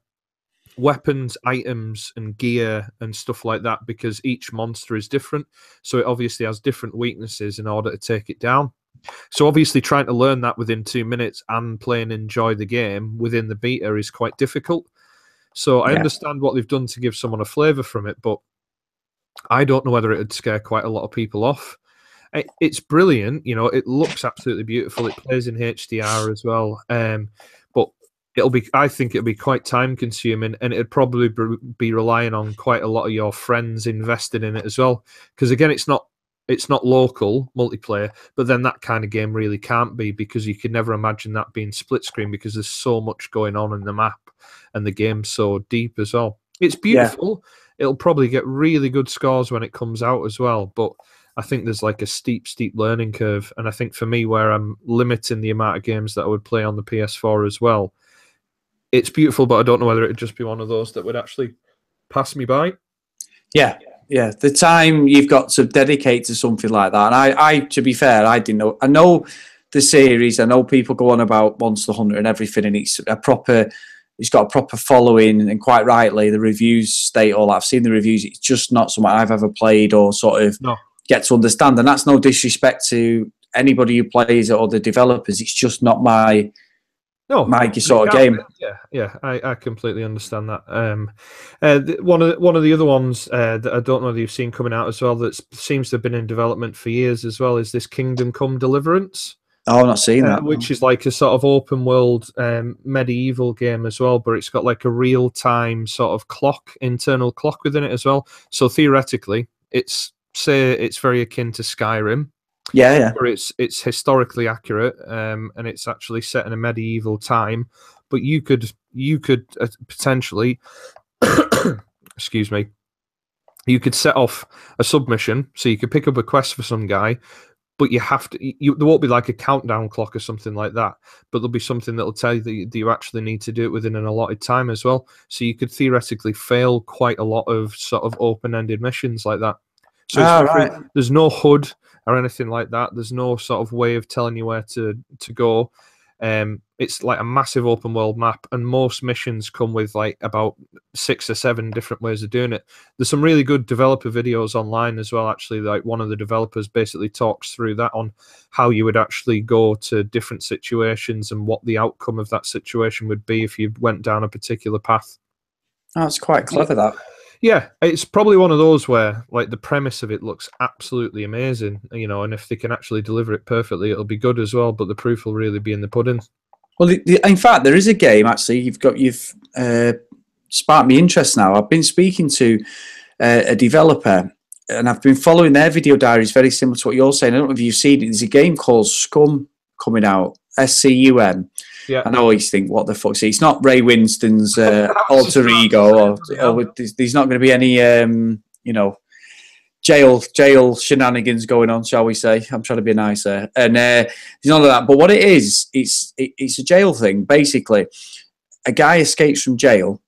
weapons, items, and gear and stuff like that because each monster is different. So it obviously has different weaknesses in order to take it down. So obviously trying to learn that within 2 minutes and play and enjoy the game within the beta is quite difficult. So I understand what they've done to give someone a flavour from it, but I don't know whether it would scare quite a lot of people off. It's brilliant, you know. It looks absolutely beautiful. It plays in HDR as well, but I think it'll be quite time consuming, and it'd probably be relying on quite a lot of your friends invested in it as well. Because again, it's not local multiplayer, but then that kind of game really can't be because you could never imagine that being split screen because there's so much going on in the map and the game's so deep as well. It's beautiful. Yeah. It'll probably get really good scores when it comes out as well, but I think there's like a steep learning curve. And I think for me, where I'm limiting the amount of games that I would play on the PS4 as well, it's beautiful, but I don't know whether it'd just be one of those that would actually pass me by. Yeah. Yeah, the time you've got to dedicate to something like that. And I to be fair, I didn't know. I know the series. I know people go on about Monster Hunter and everything, and it's got a proper following, and quite rightly, the reviews state all that. I've seen the reviews. It's just not something I've ever played or sort of get to understand. And that's no disrespect to anybody who plays it or the developers. It's just not my sort of game. Yeah, I completely understand that. One of the other ones that I don't know whether you've seen coming out as well that seems to have been in development for years as well is this Kingdom Come Deliverance. Oh, I've not seen that. Which is like a sort of open world medieval game as well, but it's got like a real time sort of internal clock within it as well. So theoretically, it's very akin to Skyrim. Yeah. Where it's historically accurate, and it's actually set in a medieval time. But you could potentially, excuse me, you could set off a submission, so you could pick up a quest for some guy, but you have to. There won't be like a countdown clock or something like that, but there'll be something that'll tell you that you actually need to do it within an allotted time as well. So you could theoretically fail quite a lot of sort of open-ended missions like that. So there's no HUD or anything like that. There's no sort of way of telling you where to go. It's like a massive open world map, and most missions come with like about 6 or 7 different ways of doing it. There's some really good developer videos online as well. Actually, like one of the developers basically talks through that on how you would actually go to different situations and what the outcome of that situation would be if you went down a particular path. Oh, it's quite clever, that. Yeah, it's probably one of those where like the premise of it looks absolutely amazing, you know, and if they can actually deliver it perfectly, it'll be good as well, but the proof will really be in the pudding. Well, in fact, there is a game, actually, you've sparked me interest now. I've been speaking to a developer, and I've been following their video diaries, very similar to what you're saying. I don't know if you've seen it. There's a game called Scum coming out, SCUM. Yeah. And I always think, what the fuck? See, it's not Ray Winston's alter ego, or there's not going to be any, jail shenanigans going on, shall we say? I'm trying to be nice there, and there's none of that. But what it is, it's a jail thing. Basically, a guy escapes from jail,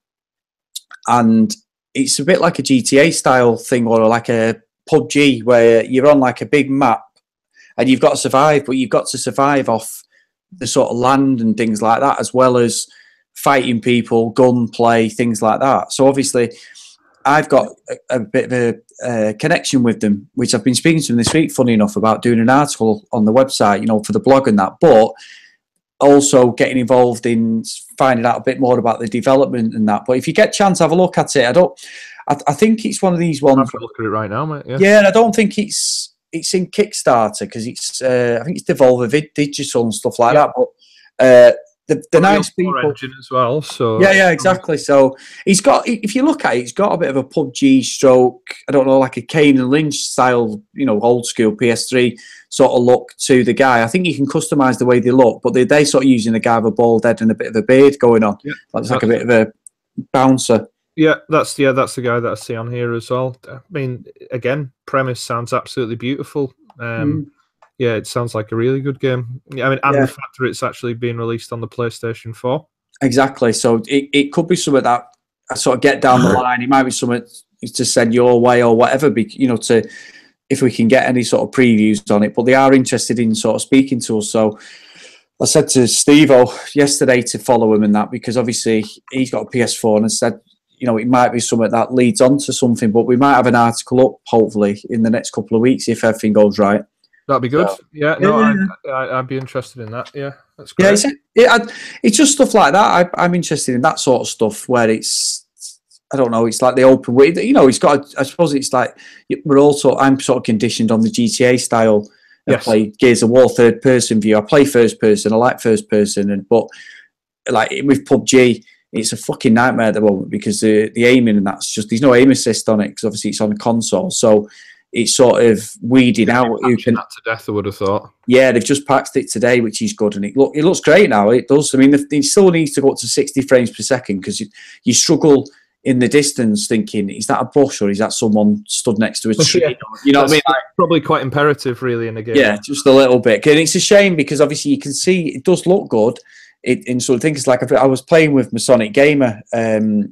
and it's a bit like a GTA style thing, or like a PUBG, where you're on like a big map, and you've got to survive, but you've got to survive off the sort of land and things like that, as well as fighting people, gunplay, things like that. So obviously, I've got a bit of a connection with them, which I've been speaking to them this week, funny enough, about doing an article on the website, for the blog and that, but also getting involved in finding out a bit more about the development and that. But if you get a chance, have a look at it. I think it's one of these ones. I'm having a look at it right now, mate. Yeah, and I don't think it's in Kickstarter, because I think it's Devolver Digital and stuff like that. But the nice people engine as well. So yeah, exactly. So if you look at it, he's got a bit of a PUBG stroke, I don't know, like a Kane and Lynch style, old school PS3 sort of look to the guy. I think you can customize the way they look, but they sort of using the guy with a bald head and a bit of a beard going on. Yeah, it's like a bit of a bouncer. Yeah, that's the guy that I see on here as well. I mean, again, premise sounds absolutely beautiful. Yeah, it sounds like a really good game. I mean, and the fact that it's actually being released on the PlayStation 4. Exactly. So it could be something that I sort of get down the line. It might be something to send your way or whatever, to if we can get any sort of previews on it. But they are interested in sort of speaking to us. So I said to Steve-O yesterday to follow him in that, because obviously he's got a PS4, and I said, it might be something that leads on to something, but we might have an article up, hopefully, in the next couple of weeks if everything goes right. That'd be good. I'd be interested in that. Yeah, that's great. It's just stuff like that. I'm interested in that sort of stuff where it's, I don't know, it's like the open way. It's got. I suppose it's like I'm sort of conditioned on the GTA style of play, Gears of War third person view. I play first person. I like first person, but like with PUBG, it's a fucking nightmare at the moment, because the aiming and that's just, there's no aim assist on it, because obviously it's on a console. So it's sort of weeding out who can. That to death, I would have thought. Yeah, they've just patched it today, which is good, and it looks great now. It does. I mean, it still needs to go up to 60 frames per second, because you struggle in the distance thinking, is that a bush or is that someone stood next to a tree? Yeah. You know what I mean? Probably quite imperative, really, in a game. Yeah, just a little bit. And it's a shame, because obviously you can see it does look good. In sort of things, like I was playing with Masonic Gamer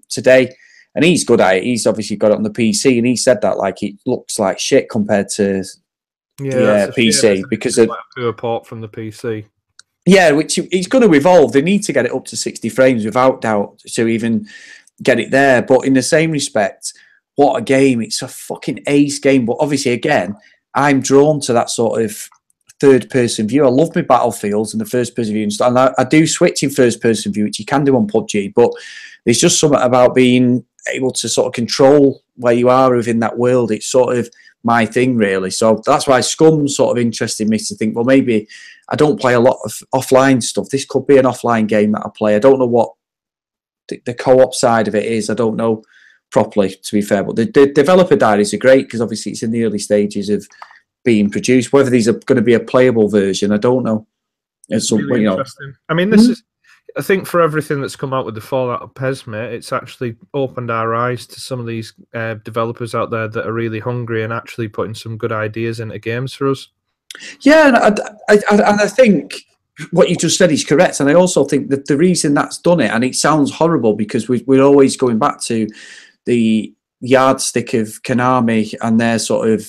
today, and he's good at it. He's obviously got it on the PC, and he said that like it looks like shit compared to the PC, because of like a poor port from the PC. Yeah, which it's going to evolve. They need to get it up to 60 frames without doubt to even get it there. But in the same respect, what a game! It's a fucking ace game. But obviously, again, I'm drawn to that sort of third-person view. I love my battlefields and the first-person view and stuff. And I do switch in first-person view, which you can do on PUBG, but there's just something about being able to sort of control where you are within that world. It's sort of my thing, really. So that's why Scum sort of interested me to think, well, maybe I don't play a lot of offline stuff. This could be an offline game that I play. I don't know what the co-op side of it is. I don't know properly, to be fair. But the developer diaries are great, because obviously it's in the early stages of being produced. Whether these are going to be a playable version, I don't know. It's really interesting. I mean, this is, I think, for everything that's come out with the Fallout of Pes, mate, it's actually opened our eyes to some of these developers out there that are really hungry and actually putting some good ideas into games for us. Yeah, and I think what you just said is correct. And I also think that the reason that's done it, and it sounds horrible, because we're always going back to the yardstick of Konami and their sort of,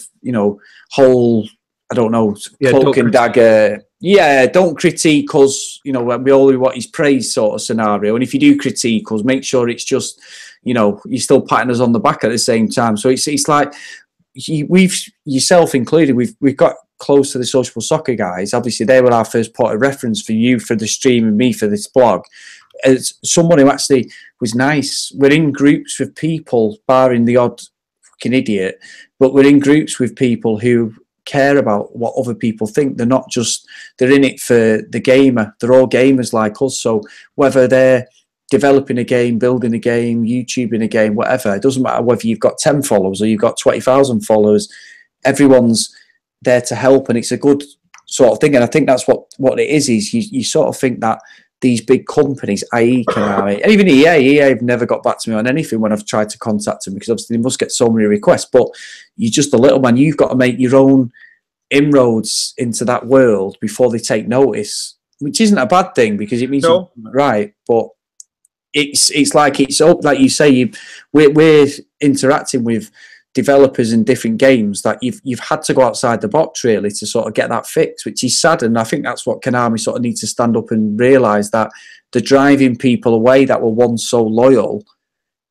whole, I don't know, cloak and dagger. Yeah, don't critique us, we all want his praise sort of scenario. And if you do critique us, make sure it's just, you're still patting us on the back at the same time. So it's like, we've, yourself included, we've got close to the Sociable Soccer guys. Obviously, they were our first point of reference for you for the stream and me for this blog. As someone who actually was nice, we're in groups with people, barring the odd fucking idiot, but we're in groups with people who care about what other people think. They're not just, they're in it for the gamer. They're all gamers like us. So whether they're developing a game, building a game, YouTubing a game, whatever, it doesn't matter whether you've got 10 followers or you've got 20,000 followers. Everyone's there to help, and it's a good sort of thing. And I think that's what it is you sort of think that these big companies, i.e. Konami, and even EA have never got back to me on anything when I've tried to contact them, because obviously they must get so many requests. But you're just a little man. You've got to make your own inroads into that world before they take notice, which isn't a bad thing, because it means you're right. But it's like you say, we're interacting with developers in different games that you've had to go outside the box really to sort of get that fix, which is sad. And I think that's what Konami sort of needs to stand up and realise, that they're driving people away that were once so loyal.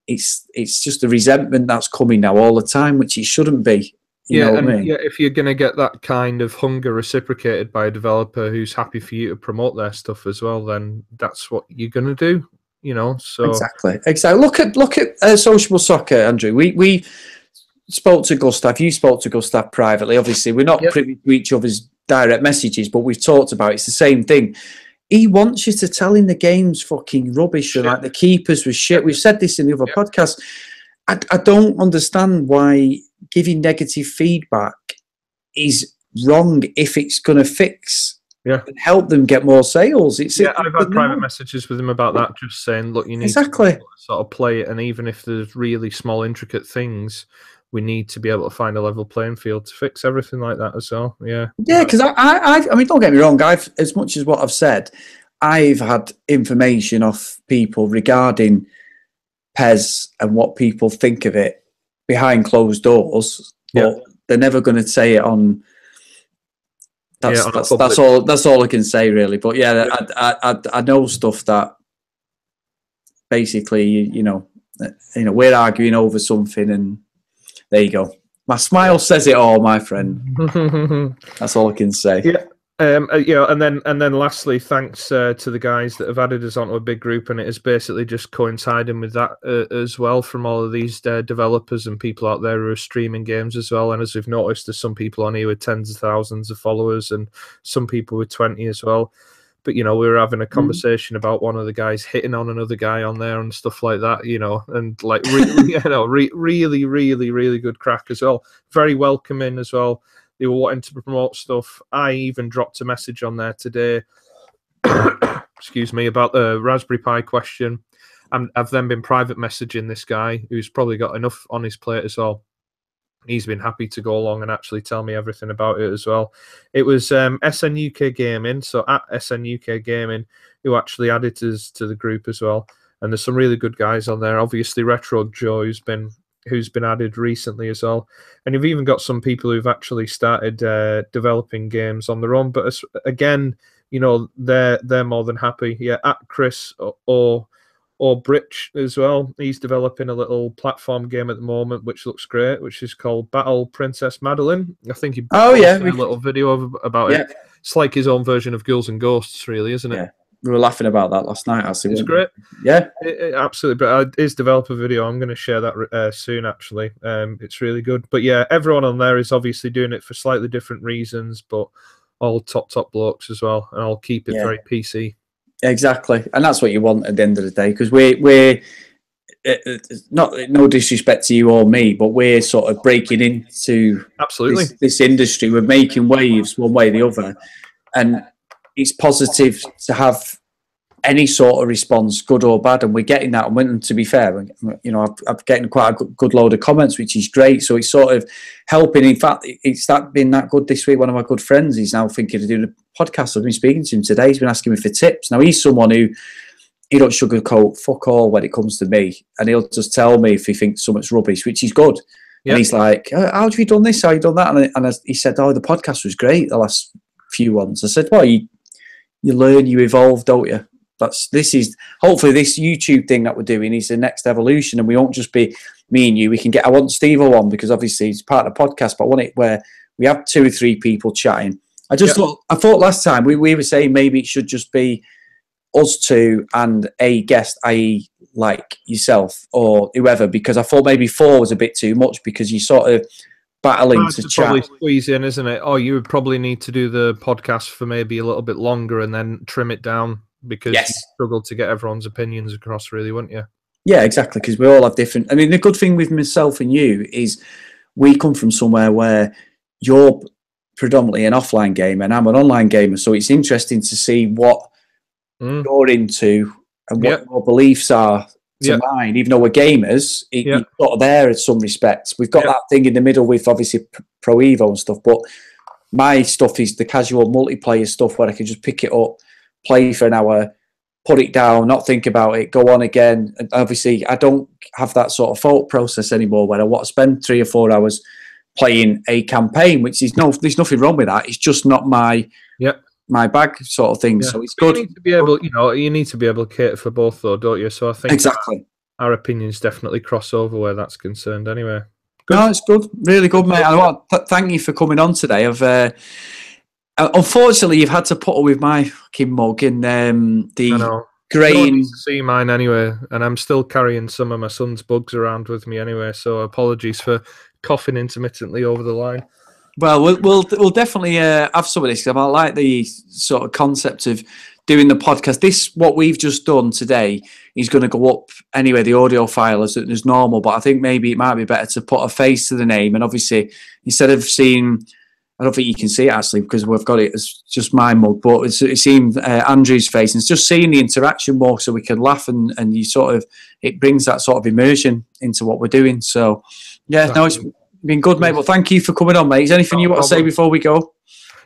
It's just the resentment that's coming now all the time, which it shouldn't be. You know what I mean? Yeah, if you're going to get that kind of hunger reciprocated by a developer who's happy for you to promote their stuff as well, then that's what you're going to do. You know, so exactly. Look at Sociable Soccer, Andrew. We spoke to Gustav. You spoke to Gustav privately. Obviously, we're not privy to each other's direct messages, but we've talked about it. It's the same thing. He wants you to tell him the game's fucking rubbish, and like the keepers was shit. We've said this in the other podcast. I don't understand why giving negative feedback is wrong if it's going to fix and help them get more sales. I've had private messages with him about that, just saying, look, you need to sort of play it, and even if there's really small, intricate things, we need to be able to find a level playing field to fix everything like that as well. Yeah, because I mean, don't get me wrong. As much as what I've said, I've had information off people regarding Pes and what people think of it behind closed doors, but they're never going to say it on. That's all I can say really. But yeah, I know stuff that basically you know we're arguing over something, and there you go. My smile says it all, my friend. That's all I can say. And then lastly, thanks to the guys that have added us onto a big group, and it is basically just coinciding with that as well, from all of these developers and people out there who are streaming games as well. And as we've noticed, there's some people on here with tens of thousands of followers, and some people with 20 as well. But we were having a conversation about one of the guys hitting on another guy on there and stuff like that, and like really, really good crack as well. Very welcoming as well. They were wanting to promote stuff. I even dropped a message on there today, excuse me, about the Raspberry Pi question. I've then been private messaging this guy who's probably got enough on his plate as well. He's been happy to go along and actually tell me everything about it as well. It was SNUK Gaming, so at SNUK Gaming, who actually added us to the group as well. And there's some really good guys on there. Obviously, Retro Joe, who's been added recently as well. And you've even got some people who've actually started developing games on their own. But again, they're more than happy. Yeah, at Chris or Britch as well. He's developing a little platform game at the moment, which looks great, which is called Battle Princess Madeline. I think he posted a little video about it. It's like his own version of Ghouls and Ghosts, really, isn't it? Yeah. We were laughing about that last night. It's great. Yeah, absolutely. But his developer video, I'm going to share that soon, actually. It's really good. But yeah, everyone on there is obviously doing it for slightly different reasons, but all top blokes as well. And I'll keep it very PC. Exactly. And that's what you want at the end of the day, because we're not, no disrespect to you or me, but we're sort of breaking into this industry. We're making waves one way or the other. And it's positive to have any sort of response, good or bad, and we're getting that. And to be fair, I'm getting quite a good load of comments, which is great. So it's sort of helping. In fact, it's been that good this week. One of my good friends, he's now thinking of doing a podcast. I've been speaking to him today. He's been asking me for tips. Now he's someone who he don't sugarcoat fuck all when it comes to me, and he'll just tell me if he thinks something's rubbish, which is good. Yep. And he's like, "How have you done this? How have you done that?" And he said, "Oh, the podcast was great. The last few ones." I said, "Well, you learn, you evolve, don't you?" This is hopefully this YouTube thing that we're doing is the next evolution, and we won't just be me and you. I want Steve on, because obviously he's part of the podcast, but I want it where we have 2 or 3 people chatting. I thought last time we were saying maybe it should just be us 2 and a guest, i.e. like yourself or whoever, because I thought maybe 4 was a bit too much, because you sort of battling to chat. Probably squeeze in, isn't it? Oh, you would probably need to do the podcast for maybe a little bit longer and then trim it down, because you struggled to get everyone's opinions across, really, wouldn't you? Yeah, exactly, because we all have different. I mean, the good thing with myself and you is we come from somewhere where you're predominantly an offline gamer and I'm an online gamer, so it's interesting to see what you're into and what your beliefs are to mine, even though we're gamers, it's sort of there in some respects. We've got that thing in the middle with obviously Pro Evo and stuff, but my stuff is the casual multiplayer stuff where I can just pick it up, play for an hour, put it down, not think about it, go on again. And obviously, I don't have that sort of thought process anymore where I want to spend 3 or 4 hours playing a campaign, which is there's nothing wrong with that. It's just not my bag sort of thing. So it's good. You need to be able, you need to be able to cater for both, though, don't you? So I think our opinions definitely cross over where that's concerned. Anyway, good. No, it's good, really good, mate. I want to thank you for coming on today. Unfortunately, you've had to put up with my fucking mug in the grain. No one needs to see mine anyway, and I'm still carrying some of my son's bugs around with me anyway. So apologies for coughing intermittently over the line. Well, we'll definitely have some of this. I like the sort of concept of doing the podcast. What we've just done today is going to go up anyway, the audio file as normal, but I think maybe it might be better to put a face to the name. And obviously, instead of seeing, I don't think you can see it actually because we've got it as just my mug, but it's seeing Andrew's face and it's just seeing the interaction more so we can laugh and you sort of, it brings that sort of immersion into what we're doing. So, it's been good, mate. Well, thank you for coming on, mate. Is there anything you want to say before we go?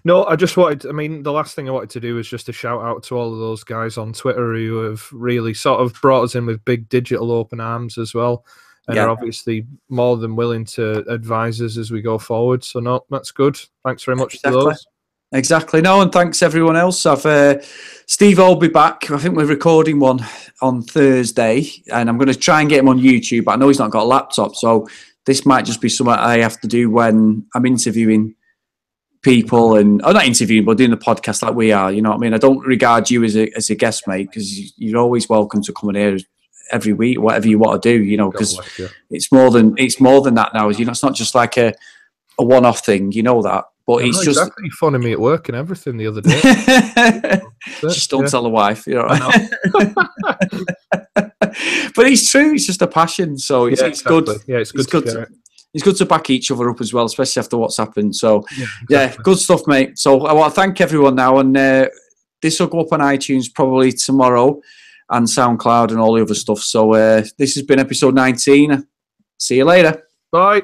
No, I just wanted, the last thing I wanted to do was just a shout out to all of those guys on Twitter who have really sort of brought us in with big digital open arms as well. And are obviously more than willing to advise us as we go forward. So, no, that's good. Thanks very much to those. Exactly. No, and thanks everyone else. Steve will be back. I think we're recording one on Thursday, and I'm going to try and get him on YouTube, but I know he's not got a laptop, so this might just be something I have to do when I'm interviewing people I'm not interviewing, but doing the podcast like we are. You know what I mean? I don't regard you as a guest, mate, because you're always welcome to come in here every week, whatever you want to do. You know, because it's more than that now. You know, it's not just like a one-off thing. You know that, but it's just exactly funny me at work and everything the other day. Just don't tell the wife. You know. But it's true. It's just a passion. So it's good. Yeah, it's good. It's good to back each other up as well, especially after what's happened. So, good stuff, mate. So, I want to thank everyone now. And this will go up on iTunes probably tomorrow and SoundCloud and all the other stuff. So, this has been episode 19. See you later. Bye.